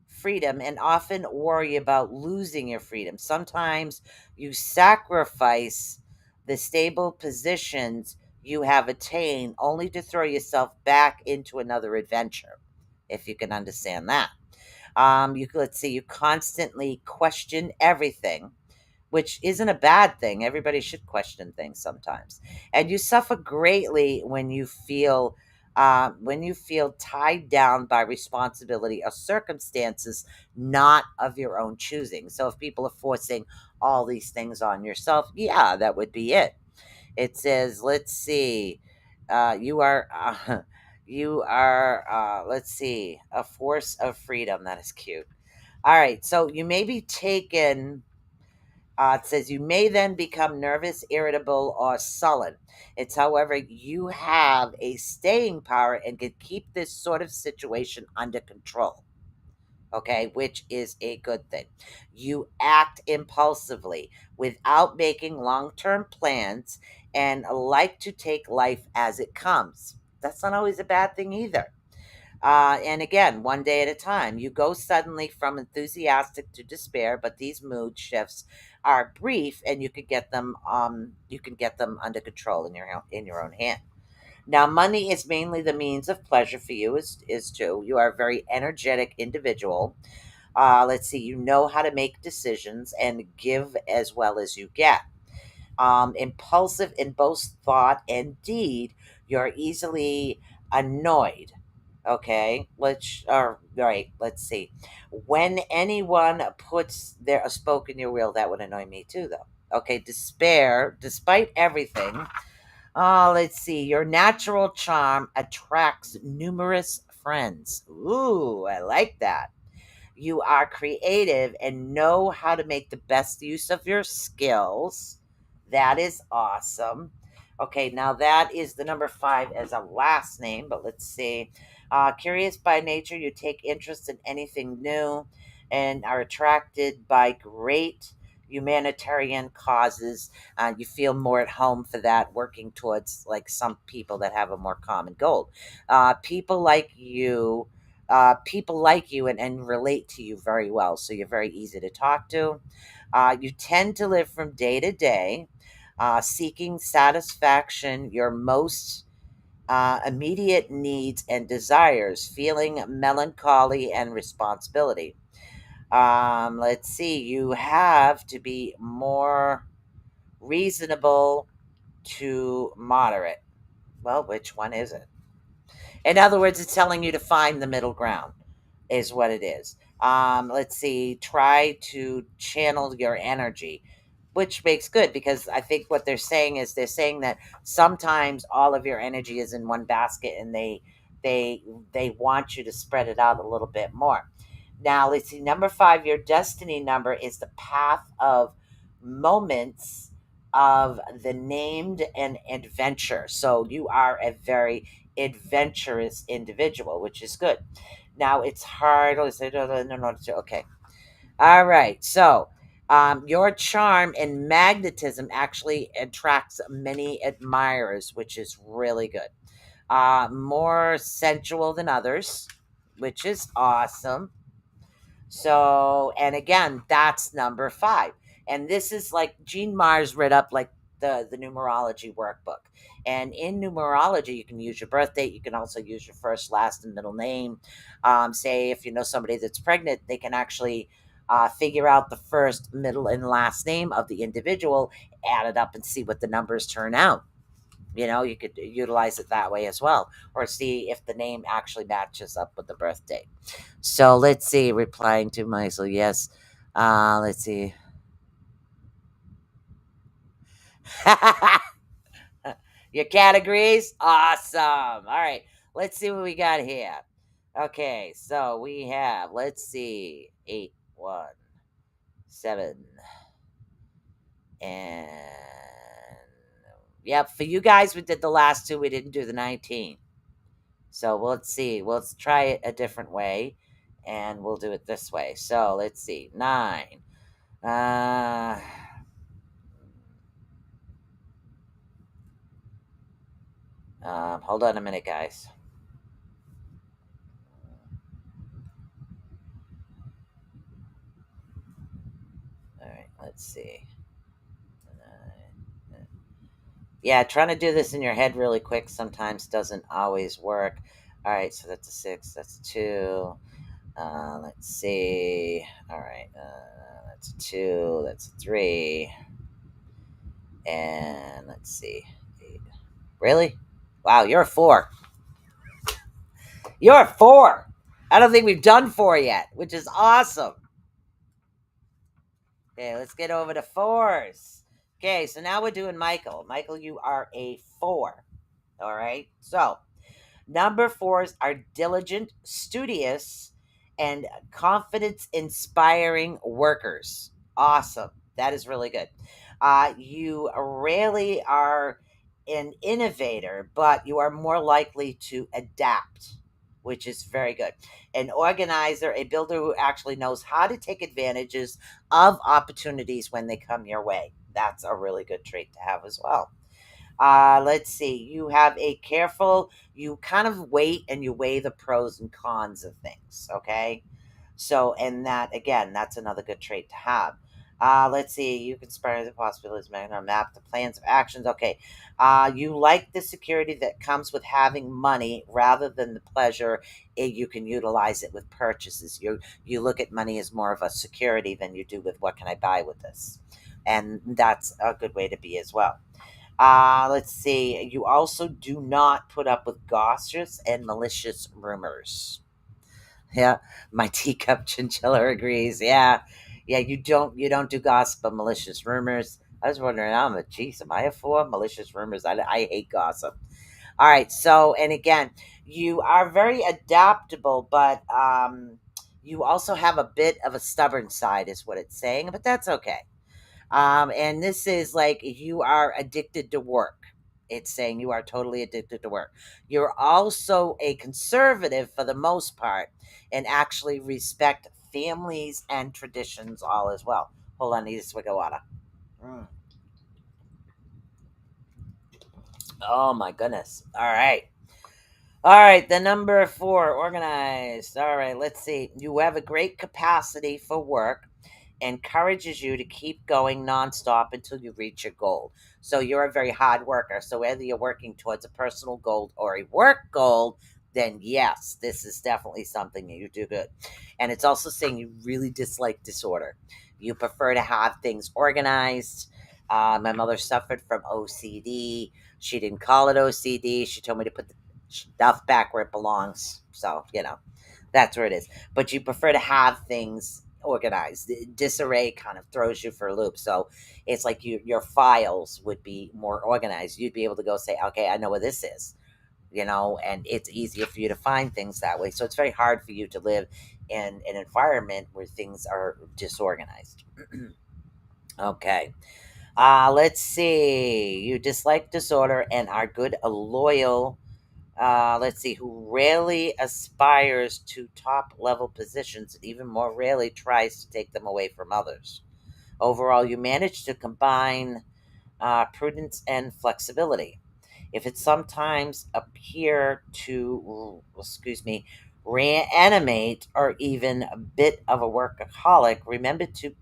freedom, and often worry about losing your freedom. Sometimes you sacrifice the stable positions you have attained only to throw yourself back into another adventure. If you can understand that. Let's see, you constantly question everything, which isn't a bad thing. Everybody should question things sometimes. And you suffer greatly when you feel tied down by responsibility or circumstances not of your own choosing. So if people are forcing all these things on yourself, yeah, that would be it. It says, let's see, you are. Let's see, a force of freedom. That is cute. All right, so you may be taken. It says you may then become nervous, irritable, or sullen. It's, however, you have a staying power and can keep this sort of situation under control. Okay, which is a good thing. You act impulsively without making long term plans and like to take life as it comes. That's not always a bad thing either. And again, one day at a time. You go suddenly from enthusiastic to despair, but these mood shifts are brief, and you can get them under control in your own hand. Now, money is mainly the means of pleasure for you. Is true. You are a very energetic individual. Let's see. You know how to make decisions and give as well as you get. Impulsive in both thought and deed. You're easily annoyed. Okay, let's see. When anyone puts their a spoke in your wheel, that would annoy me too, though. Okay, despair, despite everything. Oh, let's see. Your natural charm attracts numerous friends. Ooh, I like that. You are creative and know how to make the best use of your skills. That is awesome. Okay, now that is the number 5 as a last name, but let's see. Curious by nature, you take interest in anything new and are attracted by great humanitarian causes. You feel more at home for that, working towards like some people that have a more common goal. People like you. People like you and relate to you very well, so you're very easy to talk to. You tend to live from day to day, seeking satisfaction, your most immediate needs and desires, feeling melancholy and responsibility. Let's see, you have to be more reasonable to moderate. Well, which one is it? In other words, it's telling you to find the middle ground, is what it is. Let's see, try to channel your energy, which makes good because I think what they're saying that sometimes all of your energy is in one basket and they they want you to spread it out a little bit more. Now, let's see, number 5, your destiny number is the path of moments of the named and adventure. So you are a very adventurous individual, which is good. Now it's hard. Oh, no, no, no, no, okay. All right. So, your charm and magnetism actually attracts many admirers, which is really good. More sensual than others, which is awesome. So, and again, that's number 5. And this is like Gene Mars read up like the numerology workbook. And in numerology, you can use your birth date. You can also use your first, last, and middle name. Say if you know somebody that's pregnant, they can actually figure out the first, middle, and last name of the individual, add it up, and see what the numbers turn out. You could utilize it that way as well, or see if the name actually matches up with the birth date. So let's see, replying to Meisel, yes. Let's see. Your cat agrees? Awesome. All right. Let's see what we got here. Okay, so we have, let's see, 8, 1, 7, and yep, for you guys, we did the last two, we didn't do the 19. So let's see. Let's try it a different way, and we'll do it this way. So let's see. 9. Uh, Hold on a minute, guys. All right. Let's see. Yeah, trying to do this in your head really quick sometimes doesn't always work. All right. So that's a 6. That's a 2. Let's see. All right. That's a 2. That's a 3. And let's see. 8. Really? Wow, you're a 4. You're a 4. I don't think we've done 4 yet, which is awesome. Okay, let's get over to 4s. Okay, so now we're doing Michael. Michael, you are a 4. All right. So number 4s are diligent, studious, and confidence inspiring workers. Awesome. That is really good. You rarely are an innovator, but you are more likely to adapt, which is very good. An organizer, a builder who actually knows how to take advantages of opportunities when they come your way. That's a really good trait to have as well. Let's see. You have a careful, you kind of wait and you weigh the pros and cons of things. Okay. So, and that, again, that's another good trait to have. Let's see. You can spare the possibilities, map the plans of actions. Okay. You like the security that comes with having money rather than the pleasure. You can utilize it with purchases. You look at money as more of a security than you do with what can I buy with this. And that's a good way to be as well. Let's see. You also do not put up with gossip and malicious rumors. Yeah, my teacup chinchilla agrees. Yeah, yeah. You don't do gossip and malicious rumors. I was wondering, geez, am I a 4? Malicious rumors. I hate gossip. All right. So, and again, you are very adaptable, but you also have a bit of a stubborn side, is what it's saying. But that's okay. And this is like you are addicted to work. It's saying you are totally addicted to work. You're also a conservative for the most part and actually respect families and traditions all as well. Hold on, I need a swig of water. Mm. Oh my goodness. All right. All right, the number 4, organized. All right, let's see. You have a great capacity for work, encourages you to keep going nonstop until you reach your goal. So you're a very hard worker. So whether you're working towards a personal goal or a work goal, then yes, this is definitely something that you do good. And it's also saying you really dislike disorder. You prefer to have things organized. My mother suffered from OCD. She didn't call it OCD. She told me to put the stuff back where it belongs. So, that's where it is. But you prefer to have things organized. Disarray kind of throws you for a loop. So it's like your files would be more organized. You'd be able to go say, okay, I know where this is, and it's easier for you to find things that way. So it's very hard for you to live in an environment where things are disorganized. Okay. Let's see. You dislike disorder and are good, a loyal, let's see, who rarely aspires to top level positions and even more rarely tries to take them away from others. Overall, you manage to combine prudence and flexibility. If it sometimes appear to, excuse me, reanimate or even a bit of a workaholic, remember to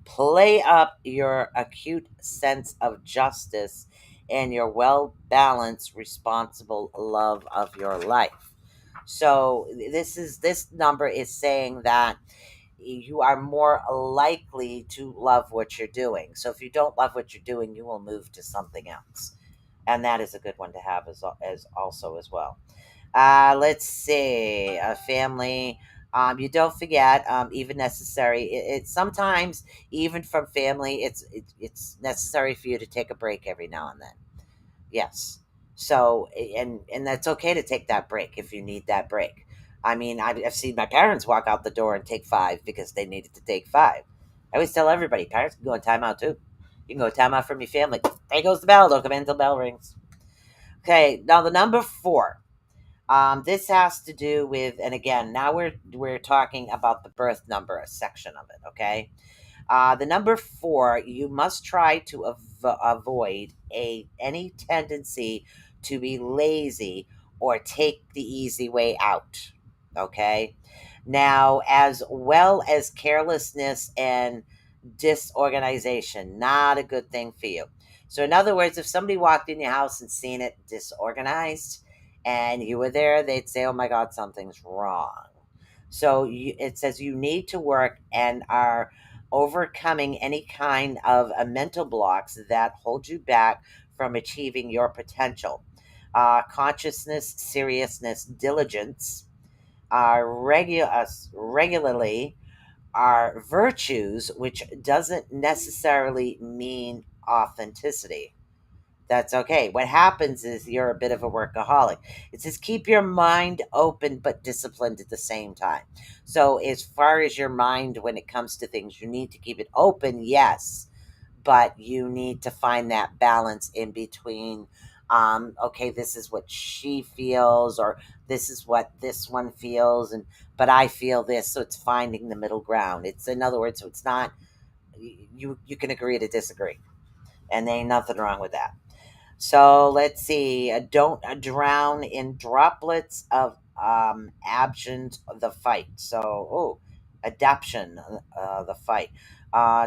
play up your acute sense of justice and your well balanced, responsible love of your life. So this number is saying that you are more likely to love what you're doing. So if you don't love what you're doing, you will move to something else, and that is a good one to have as also as well. Let's see, a family. You don't forget, even necessary. It's sometimes even from family. It's necessary for you to take a break every now and then. Yes. So, and that's okay to take that break if you need that break. I mean, I've seen my parents walk out the door and take 5 because they needed to take 5. I always tell everybody, parents can go in timeout too. You can go timeout from your family. There goes the bell. Don't come in until the bell rings. Okay, now the number 4. This has to do with, and again, now we're talking about the birth number section of it. Okay, the number 4, you must try to avoid any tendency to be lazy or take the easy way out. Okay. Now, as well as carelessness and disorganization, not a good thing for you. So, in other words, if somebody walked in your house and seen it disorganized and you were there, they'd say, oh my God, something's wrong. So, it says you need to work and are overcoming any kind of mental blocks that hold you back from achieving your potential. Consciousness, seriousness, diligence regularly are virtues, which doesn't necessarily mean authenticity. That's okay. What happens is you're a bit of a workaholic. It says keep your mind open but disciplined at the same time. So, as far as your mind, when it comes to things, you need to keep it open, yes, but you need to find that balance in between. Okay, this is what she feels, or this is what this one feels, and but I feel this. So, it's finding the middle ground. It's, in other words, so it's not, you can agree to disagree, and there ain't nothing wrong with that. So let's see. Don't drown in droplets of absent the fight. So, adaption, the fight.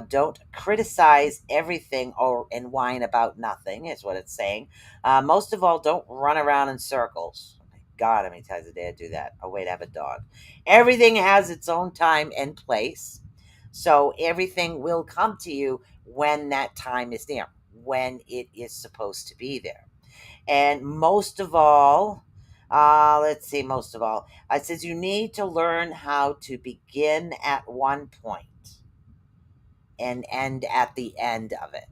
Don't criticize everything or and whine about nothing, is what it's saying. Most of all, don't run around in circles. Oh my God, how many times a day I do that? Oh, wait, I have a dog. Everything has its own time and place. So everything will come to you when that time is there, when it is supposed to be there. And most of all, let's see, most of all, it says you need to learn how to begin at one point and end at the end of it.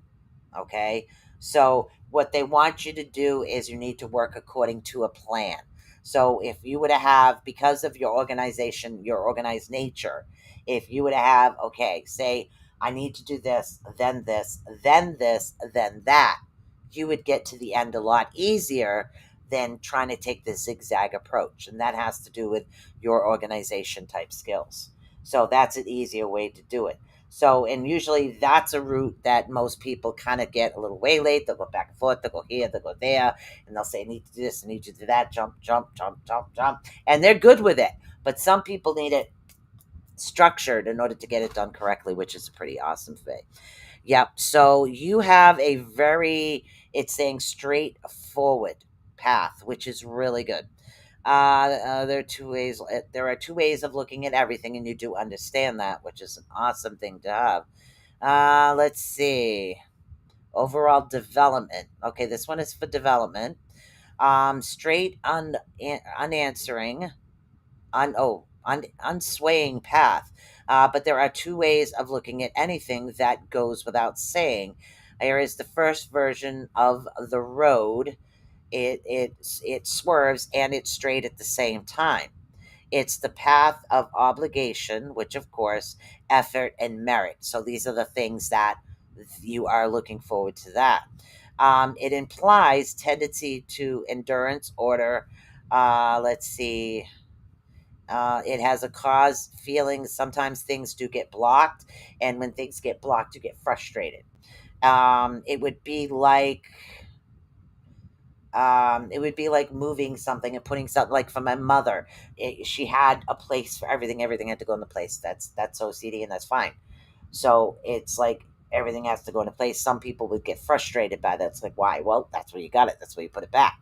Okay. So, what they want you to do is you need to work according to a plan. So, if you were to have, because of your organization, your organized nature, if you were to have, okay, say, I need to do this, then this, then this, then that, you would get to the end a lot easier than trying to take the zigzag approach. And that has to do with your organization type skills. So that's an easier way to do it. So, and usually that's a route that most people kind of get a little waylaid. They'll go back and forth, they'll go here, they'll go there, and they'll say, I need to do this, I need you to do that, jump, jump, jump, jump, jump. And they're good with it. But some people need it structured in order to get it done correctly, which is a pretty awesome thing. Yep. So you have a very, it's saying straightforward path, which is really good. There are two ways. There are two ways of looking at everything, and you do understand that, which is an awesome thing to have. Let's see. Overall development. Okay, this one is for development. Straight unanswering, unswaying path. But there are two ways of looking at anything that goes without saying. Here is the first version of the road. It swerves and it's straight at the same time. It's the path of obligation, which of course, effort and merit. So these are the things that you are looking forward to that. It implies tendency to endurance, order. Let's see. It has a cause feeling. Sometimes things do get blocked, and when things get blocked, you get frustrated. It would be like moving something and putting something, like for my mother, she had a place for everything had to go in the place. That's OCD, and that's fine. So it's like everything has to go into place. Some people would get frustrated by that. It's like, why? Well, that's where you got it, that's where you put it back.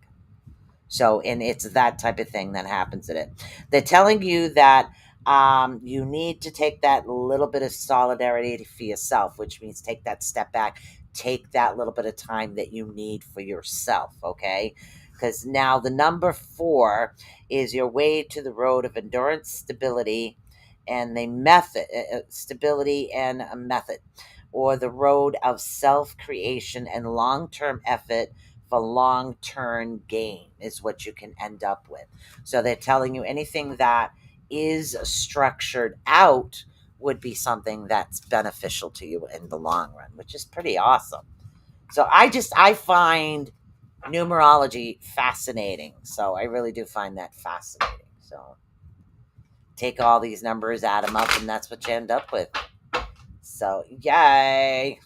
So, and it's that type of thing that happens in it. They're telling you that you need to take that little bit of solidarity for yourself, which means take that step back, take that little bit of time that you need for yourself, okay? Because now the number 4 is your way to the road of endurance, stability, and the method, stability and a method, or the road of self creation and long term effort for long-term gain is what you can end up with. So they're telling you anything that is structured out would be something that's beneficial to you in the long run, which is pretty awesome. So I find numerology fascinating. So I really do find that fascinating. So take all these numbers, add them up, and that's what you end up with. So yay.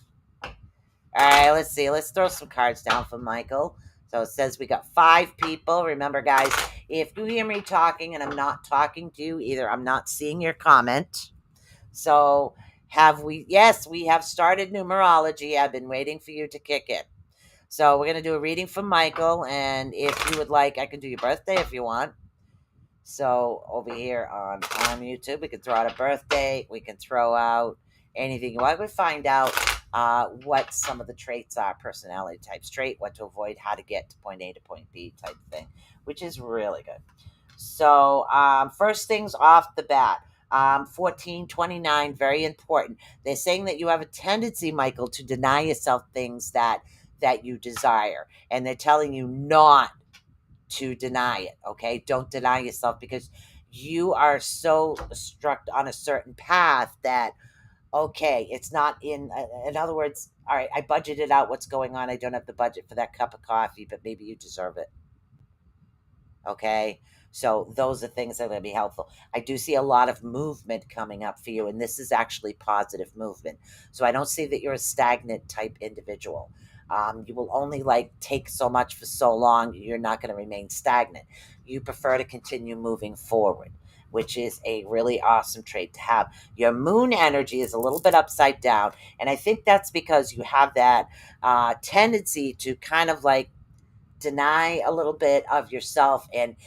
All right, let's see. Let's throw some cards down for Michael. So it says we got 5 people. Remember, guys, if you hear me talking and I'm not talking to you, either I'm not seeing your comment. So have we? Yes, we have started numerology. I've been waiting for you to kick in. So we're going to do a reading for Michael. And if you would like, I can do your birthday if you want. So over here on YouTube, we can throw out a birthday. We can throw out anything you want. We find out what some of the traits are, personality types, trait, what to avoid, how to get to point A to point B type thing, which is really good. So first things off the bat, 1429, very important. They're saying that you have a tendency, Michael, to deny yourself things that you desire. And they're telling you not to deny it. Okay, don't deny yourself, because you are so struck on a certain path that, okay, it's not in other words, all right, I budgeted out what's going on, I don't have the budget for that cup of coffee, but maybe you deserve it. Okay, so those are things that are going to be helpful. I do see a lot of movement coming up for you, and this is actually positive movement. So I don't see that you're a stagnant type individual. You will only take so much for so long. You're not going to remain stagnant. You prefer to continue moving forward, which is a really awesome trait to have. Your moon energy is a little bit upside down, and I think that's because you have that tendency to kind of deny a little bit of yourself and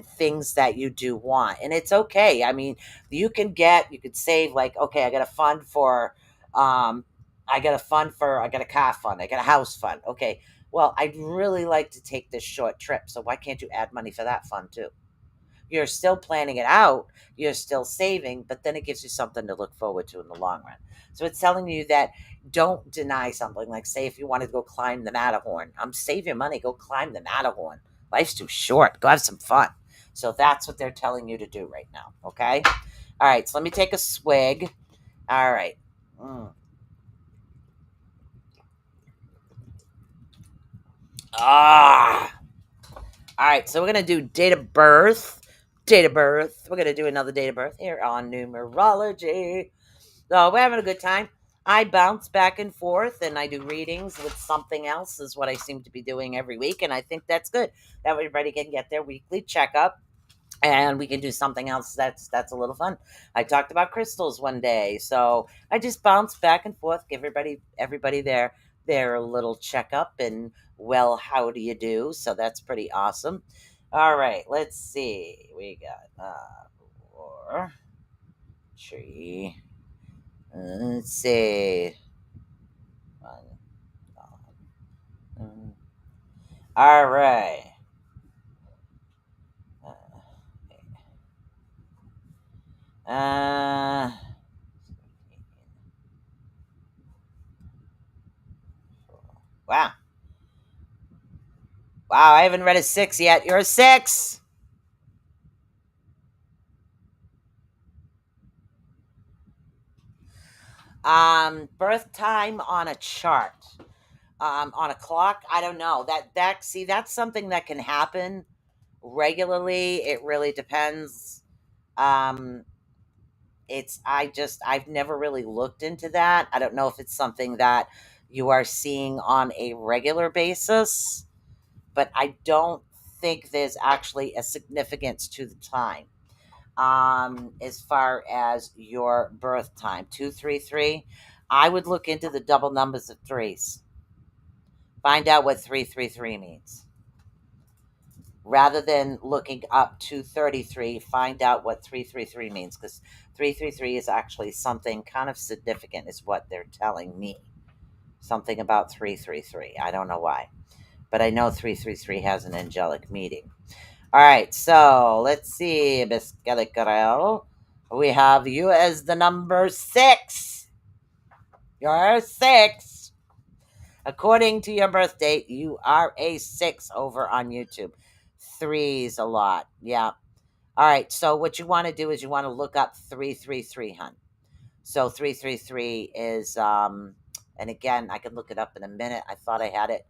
things that you do want. And it's okay. I mean, you could save, okay, I got a fund for I got a car fund, I got a house fund. Okay, well, I'd really like to take this short trip, so why can't you add money for that fund too? You're still planning it out, you're still saving, but then it gives you something to look forward to in the long run. So it's telling you that don't deny something. Like, say, if you wanted to go climb the Matterhorn, save your money, go climb the Matterhorn. Life's too short, go have some fun. So that's what they're telling you to do right now. Okay, all right, so let me take a swig. All right. Ah. All right, so we're going to do date of birth. Date of birth. We're going to do another date of birth here on Numerology. So we're having a good time. I bounce back and forth and I do readings with something else, is what I seem to be doing every week. And I think that's good. That way everybody can get their weekly checkup and we can do something else that's a little fun. I talked about crystals one day, so I just bounce back and forth, give everybody their little checkup and, well, how do you do? So that's pretty awesome. All right, let's see. We got four, three. Let's see. One, all right. Uh, wow. Wow, I haven't read a six yet. You're a six. Birth time on a chart. On a clock, I don't know. That's something that can happen regularly. It really depends. Um, I've never really looked into that. I don't know if it's something that you are seeing on a regular basis, but I don't think there's actually a significance to the time. As far as your birth time, 233, I would look into the double numbers of threes. Find out what 333 means. Rather than looking up 233, find out what 333 means, because 333 is actually something kind of significant, is what they're telling me. Something about 333. I don't know why, but I know 333 has an angelic meaning. All right, so let's see, Miss Gallicarel. We have you as the number six. You're six. According to your birth date, you are a six over on YouTube. Three's a lot. Yeah. All right. So what you want to do is you want to look up 333, hun. So 333 is and again, I can look it up in a minute. I thought I had it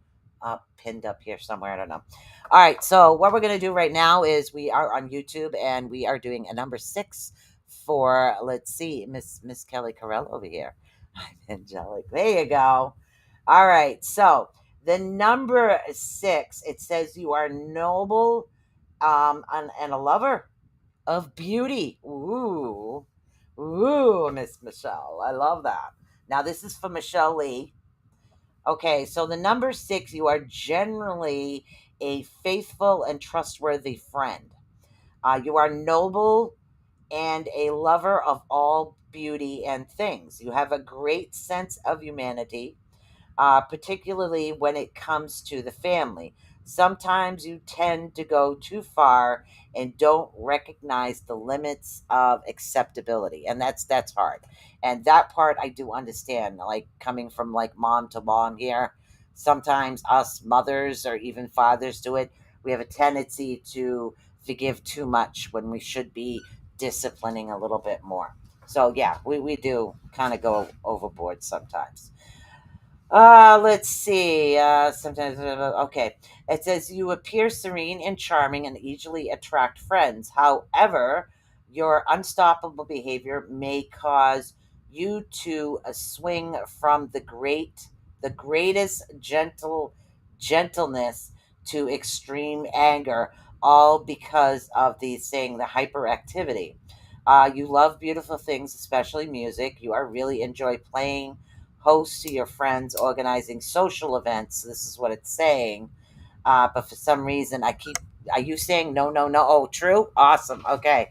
pinned up here somewhere. I don't know. All right. So what we're going to do right now is we are on YouTube and we are doing a number six for, let's see, Miss Kelly Carell over here. I'm angelic. There you go. All right. So the number six, it says you are noble and a lover of beauty. Ooh. Ooh, Miss Michelle. I love that. Now, this is for Michelle Lee. Okay, so the number six, you are generally a faithful and trustworthy friend. You are noble and a lover of all beauty and things. You have a great sense of humanity, particularly when it comes to the family. Sometimes you tend to go too far and don't recognize the limits of acceptability, and that's hard. And that part I do understand. Like coming from like mom to mom here, sometimes us mothers or even fathers do it. We have a tendency to forgive too much when we should be disciplining a little bit more. So yeah, we do kind of go overboard sometimes. Let's see. Sometimes, okay. It says you appear serene and charming and easily attract friends. However, your unstoppable behavior may cause you to swing from the greatest gentleness to extreme anger, all because of the hyperactivity. You love beautiful things, especially music. You are really enjoy playing host to your friends, organizing social events. This is what it's saying. But for some reason, are you saying no, no, no? Oh, true? Awesome. Okay.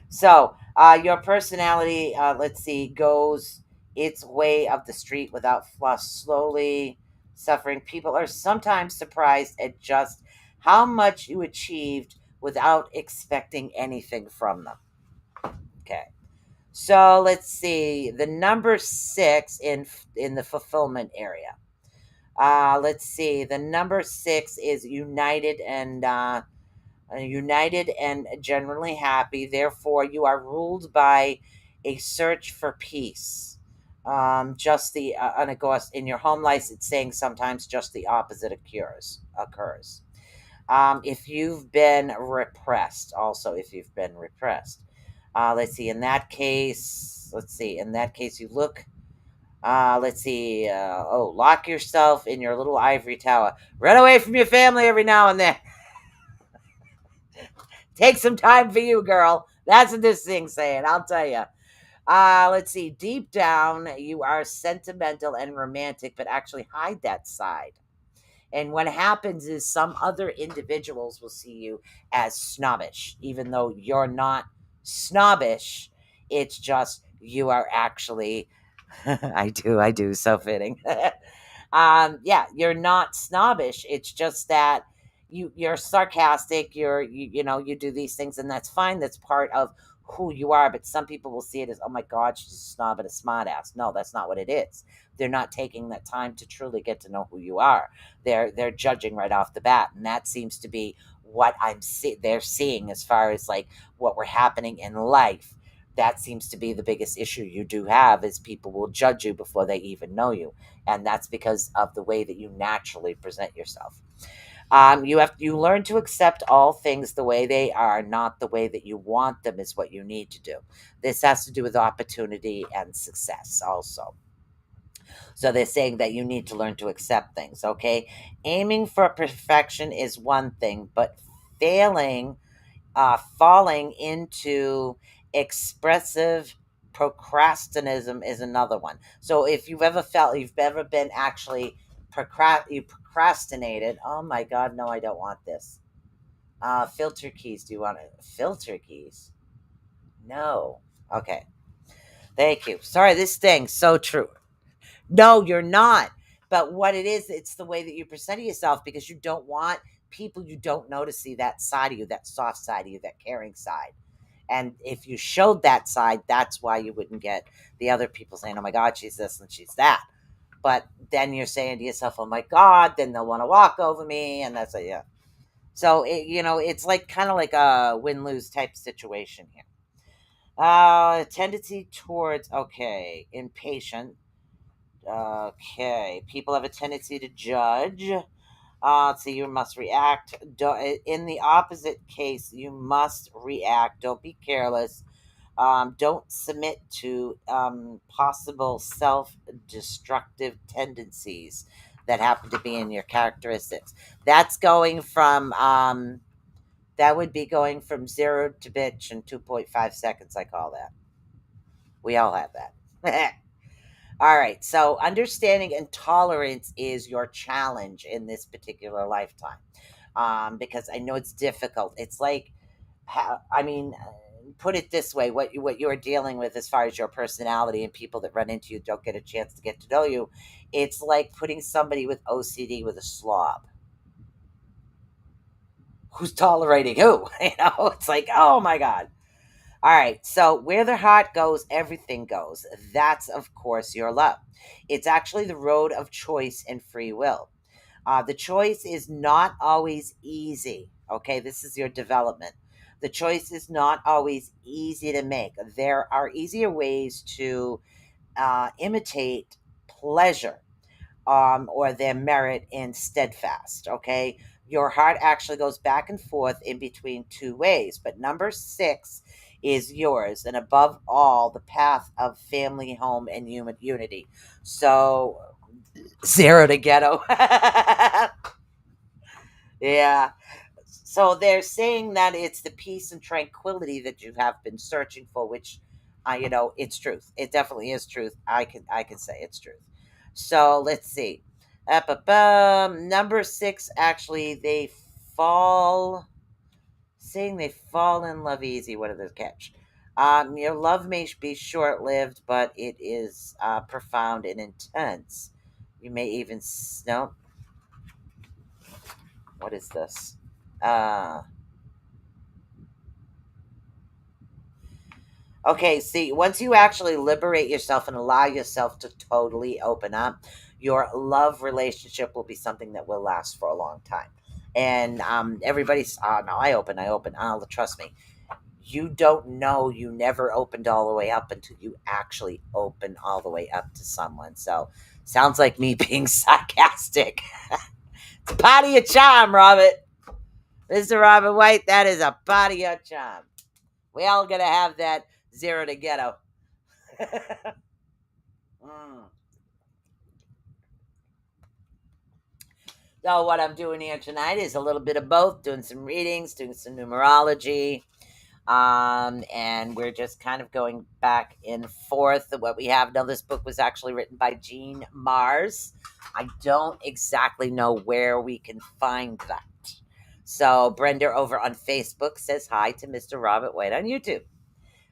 So, your personality, let's see, goes its way up the street without fuss, slowly suffering. People are sometimes surprised at just how much you achieved without expecting anything from them. Okay. So let's see the number six in the fulfillment area. Let's see. The number six is united and generally happy. Therefore, you are ruled by a search for peace. Just the and it goes in your home life. It's saying sometimes just the opposite occurs. If you've been repressed, also if you've been repressed, let's see. In that case, let's see. In that case, you look. Let's see. Lock yourself in your little ivory tower. Run away from your family every now and then. Take some time for you, girl. That's what this thing's saying. I'll tell you. Let's see. Deep down, you are sentimental and romantic, but actually hide that side. And what happens is some other individuals will see you as snobbish, even though you're not snobbish. It's just you are actually, I do, so fitting. Yeah, you're not snobbish. It's just that you're sarcastic. You do these things, and that's fine. That's part of who you are. But some people will see it as, oh my God, she's a snob and a smart ass. No, that's not what it is. They're not taking that time to truly get to know who you are. They're judging right off the bat, and that seems to be what they're seeing as far as like what we're happening in life. That seems to be the biggest issue you do have is people will judge you before they even know you, and that's because of the way that you naturally present yourself. You learn to accept all things the way they are, not the way that you want them is what you need to do. This has to do with opportunity and success also. So they're saying that you need to learn to accept things, okay? Aiming for perfection is one thing, but falling into expressive procrastinism is another one. So if you've ever been actually you procrastinated. Oh my God, no, I don't want this. Filter keys. Do you want it? Filter keys? No. Okay. Thank you. Sorry, this thing so true. No, you're not. But what it is, it's the way that you present yourself because you don't want people you don't know to see that side of you, that soft side of you, that caring side. And if you showed that side, that's why you wouldn't get the other people saying, oh my God, she's this and she's that. But then you're saying to yourself, oh my God, then they'll want to walk over me. And that's yeah. So, it's like kind of like a win lose type situation here. Tendency towards, okay, impatient. Okay, people have a tendency to judge. So you must react. In the opposite case, you must react. Don't be careless. Don't submit to possible self-destructive tendencies that happen to be in your characteristics. That's going from that would be going from 0 to bitch in 2.5 seconds. I call that. We all have that. All right. So, understanding and tolerance is your challenge in this particular lifetime. Because I know it's difficult. It's like, I mean, put it this way: what you're dealing with, as far as your personality and people that run into you don't get a chance to get to know you. It's like putting somebody with OCD with a slob who's tolerating who. It's like, oh my God. All right, so where the heart goes, everything goes. That's, of course, your love. It's actually the road of choice and free will. The choice is not always easy. Okay, this is your development. The choice is not always easy to make. There are easier ways to imitate pleasure, or their merit in steadfast. Okay, your heart actually goes back and forth in between two ways, but number 6 is yours, and above all, the path of family, home, and human unity. So 0 to ghetto. Yeah. So they're saying that it's the peace and tranquility that you have been searching for, which, it's truth. It definitely is truth. I can say it's truth. So let's see. Number 6, actually, fall, saying they fall in love easy. What are the catch? Your love may be short lived, but it is profound and intense. You may even no. What is this? Uh, Okay, see, once you actually liberate yourself and allow yourself to totally open up, your love relationship will be something that will last for a long time. And everybody's, no, I open. Trust me. You don't know, you never opened all the way up until you actually open all the way up to someone. So, sounds like me being sarcastic. It's a part of your charm, Robert. Mr. Robert White, that is a part of your charm. We all gotta have that zero to ghetto. Mm. So what I'm doing here tonight is a little bit of both, doing some readings, doing some numerology, and we're just kind of going back and forth. What we have now, this book was actually written by Jean Mars. I don't exactly know where we can find that. So Brenda over on Facebook says hi to Mr. Robert White on YouTube.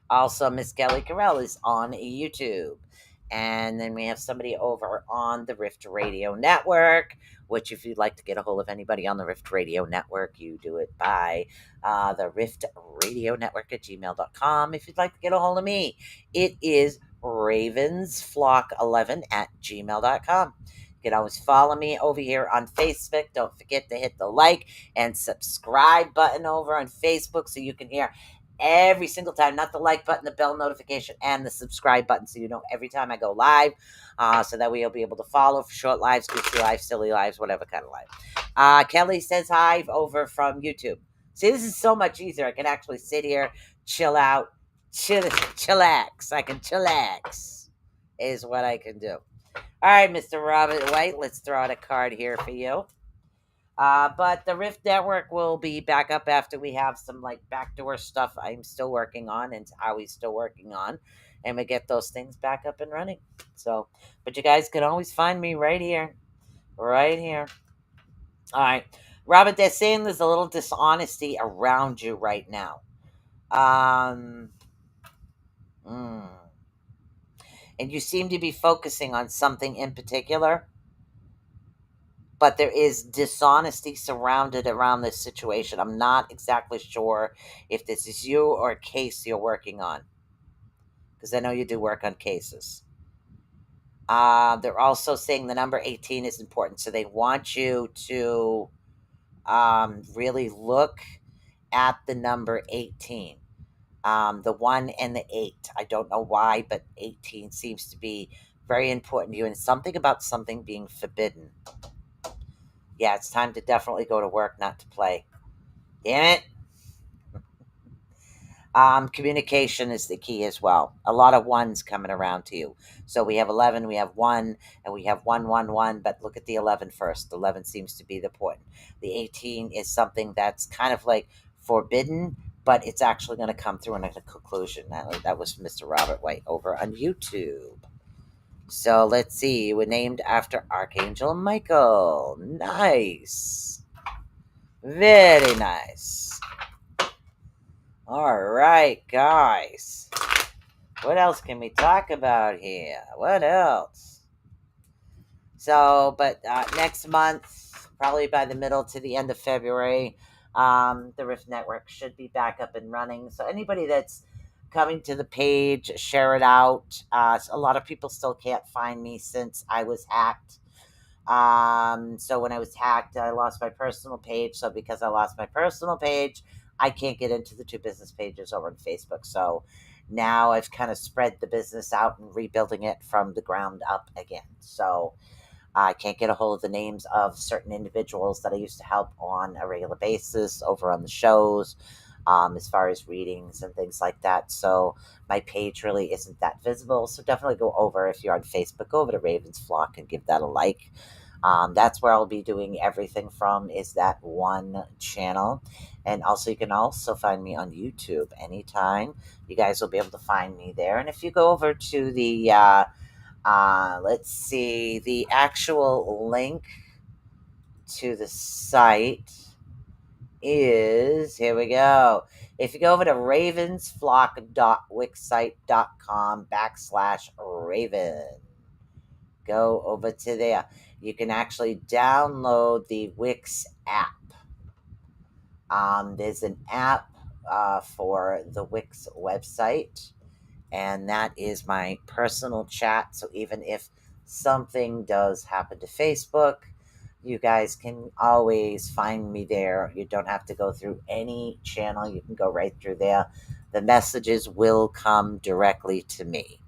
Also, Miss Kelly Carell is on YouTube. And then we have somebody over on the Rift Radio Network, which if you'd like to get a hold of anybody on the Rift Radio Network, you do it by the Rift Radio Network at gmail.com. If you'd like to get a hold of me, it is ravensflock11 at gmail.com. You can always follow me over here on Facebook. Don't forget to hit the like and subscribe button over on Facebook so you can hear every single time, not the like button, the bell notification, and the subscribe button, so you know every time I go live, so that way you'll be able to follow for short lives, goofy lives, silly lives, whatever kind of live. Kelly says hi over from YouTube. See, this is so much easier. I can actually sit here, chill out, chillax. I can chillax is what I can do. All right, Mr. Robert White, let's throw out a card here for you. But the Rift Network will be back up after we have some like backdoor stuff I'm still working on and Howie's still working on, and we get those things back up and running. So, but you guys can always find me right here, right here. All right, Robert, they're saying there's a little dishonesty around you right now. Um, mm. And you seem to be focusing on something in particular, but there is dishonesty surrounded around this situation. I'm not exactly sure if this is you or a case you're working on, because I know you do work on cases. They're also saying the number 18 is important, so they want you to really look at the number 18. The 1 and the 8. I don't know why, but 18 seems to be very important to you, and something about something being forbidden. Yeah, it's time to definitely go to work, not to play. Damn it. Communication is the key as well. A lot of ones coming around to you. So we have 11, we have 1, and we have 1, 1, 1. But look at the 11 first. The 11 seems to be the point. The 18 is something that's kind of like forbidden, but it's actually going to come through in a conclusion. That was from Mr. Robert White over on YouTube. So let's see. You were named after Archangel Michael. Nice. Very nice. All right, guys. What else can we talk about here? What else? So, but next month, probably by the middle to the end of February, the Rift Network should be back up and running. So anybody that's coming to the page, share it out. A lot of people still can't find me since I was hacked. So when I was hacked, I lost my personal page. So because I lost my personal page, I can't get into the two business pages over on Facebook. So now I've kind of spread the business out and rebuilding it from the ground up again. So I can't get a hold of the names of certain individuals that I used to help on a regular basis over on the shows, as far as readings and things like that. So my page really isn't that visible. So definitely go over, if you're on Facebook, go over to Raven's Flock and give that a like. That's where I'll be doing everything from, is that one channel. And also, you can also find me on YouTube anytime. You guys will be able to find me there. And if you go over to the, let's see, the actual link to the site is, here we go. If you go over to ravensflock.wixsite.com/Raven, go over to there. You can actually download the Wix app. There's an app for the Wix website, and that is my personal chat. So even if something does happen to Facebook, you guys can always find me there. You don't have to go through any channel. You can go right through there. the messages will come directly to me.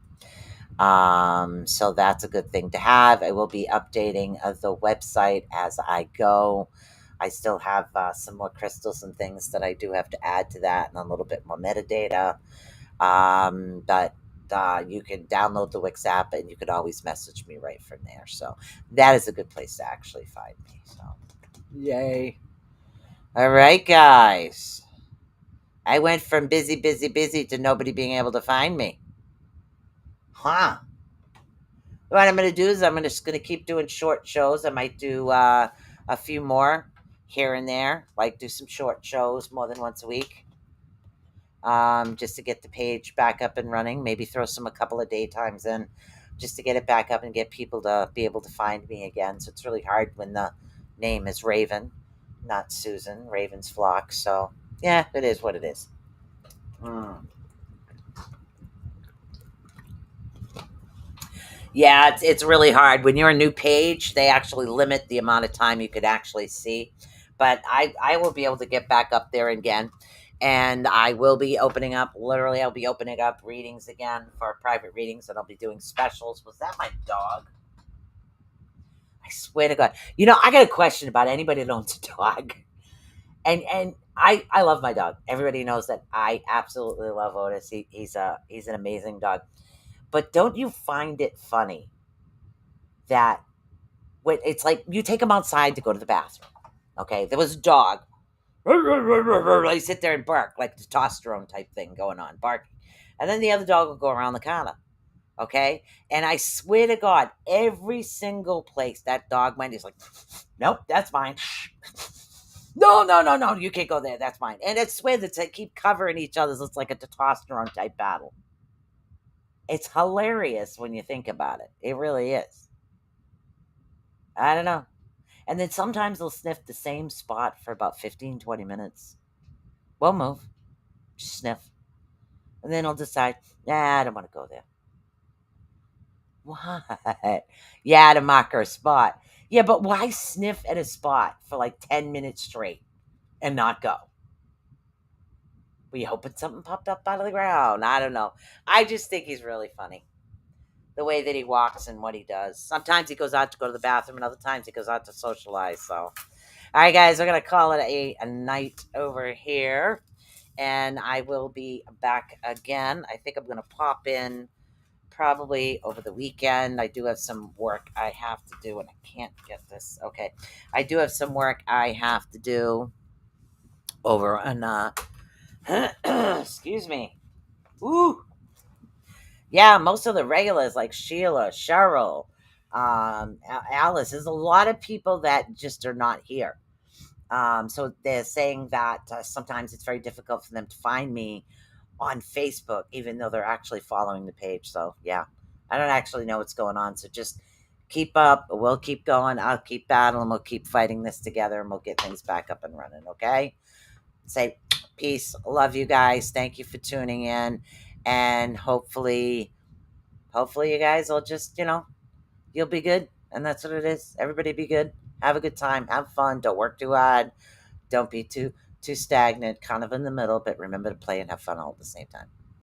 So that's a good thing to have. I will be updating the website as I go. I still have some more crystals and things that I do have to add to that, and a little bit more metadata. But you can download the Wix app, and you could always message me right from there. So that is a good place to actually find me. So, yay! All right, guys. I went from busy, busy, busy to nobody being able to find me. Huh. What I'm going to do is I'm just going to keep doing short shows. I might do a few more here and there, like do some short shows more than once a week, just to get the page back up and running. Maybe throw a couple of daytimes in just to get it back up and get people to be able to find me again. So it's really hard when the name is Raven, not Susan, Raven's flock. So yeah, it is what it is. Mm. Yeah, it's really hard. When you're a new page, they actually limit the amount of time you could actually see. But I will be able to get back up there again. And I will be opening up, literally, I'll be opening up readings again for private readings, and I'll be doing specials. Was that my dog? I swear to God. I got a question about anybody that owns a dog. And I love my dog. Everybody knows that I absolutely love Otis. He's an amazing dog. But don't you find it funny that when it's like you take him outside to go to the bathroom? Okay, there was a dog. They sit there and bark like testosterone type thing going on, barking, and then the other dog will go around the corner. Okay, and I swear to God, every single place that dog went, he's like, "Nope, that's mine." No, no, no, no, you can't go there. That's mine. And I swear that they keep covering each other. So it's like a testosterone type battle. It's hilarious when you think about it. It really is. I don't know. And then sometimes they'll sniff the same spot for about 15, 20 minutes. Won't move. Just sniff. And then I'll decide, nah, I don't want to go there. What? Yeah, to mark our spot. Yeah, but why sniff at a spot for like 10 minutes straight and not go? Were you hoping something popped up out of the ground? I don't know. I just think he's really funny. The way that he walks and what he does. Sometimes he goes out to go to the bathroom, and other times he goes out to socialize. So, all right, guys, we're going to call it a night over here. And I will be back again. I think I'm going to pop in probably over the weekend. I do have some work I have to do, and I can't get this. Okay. I do have some work I have to do over on, excuse me. Ooh. Yeah, most of the regulars like Sheila, Cheryl, Alice. There's a lot of people that just are not here. So they're saying that sometimes it's very difficult for them to find me on Facebook, even though they're actually following the page. So yeah, I don't actually know what's going on. So just keep up. We'll keep going. I'll keep battling. We'll keep fighting this together, and we'll get things back up and running. Okay. Say peace. Love you guys. Thank you for tuning in, and hopefully you guys will just you'll be good, and that's what it is. Everybody be good. Have a good time. Have fun. Don't work too hard. Don't be too stagnant. Kind of in the middle, but remember to play and have fun all at the same time.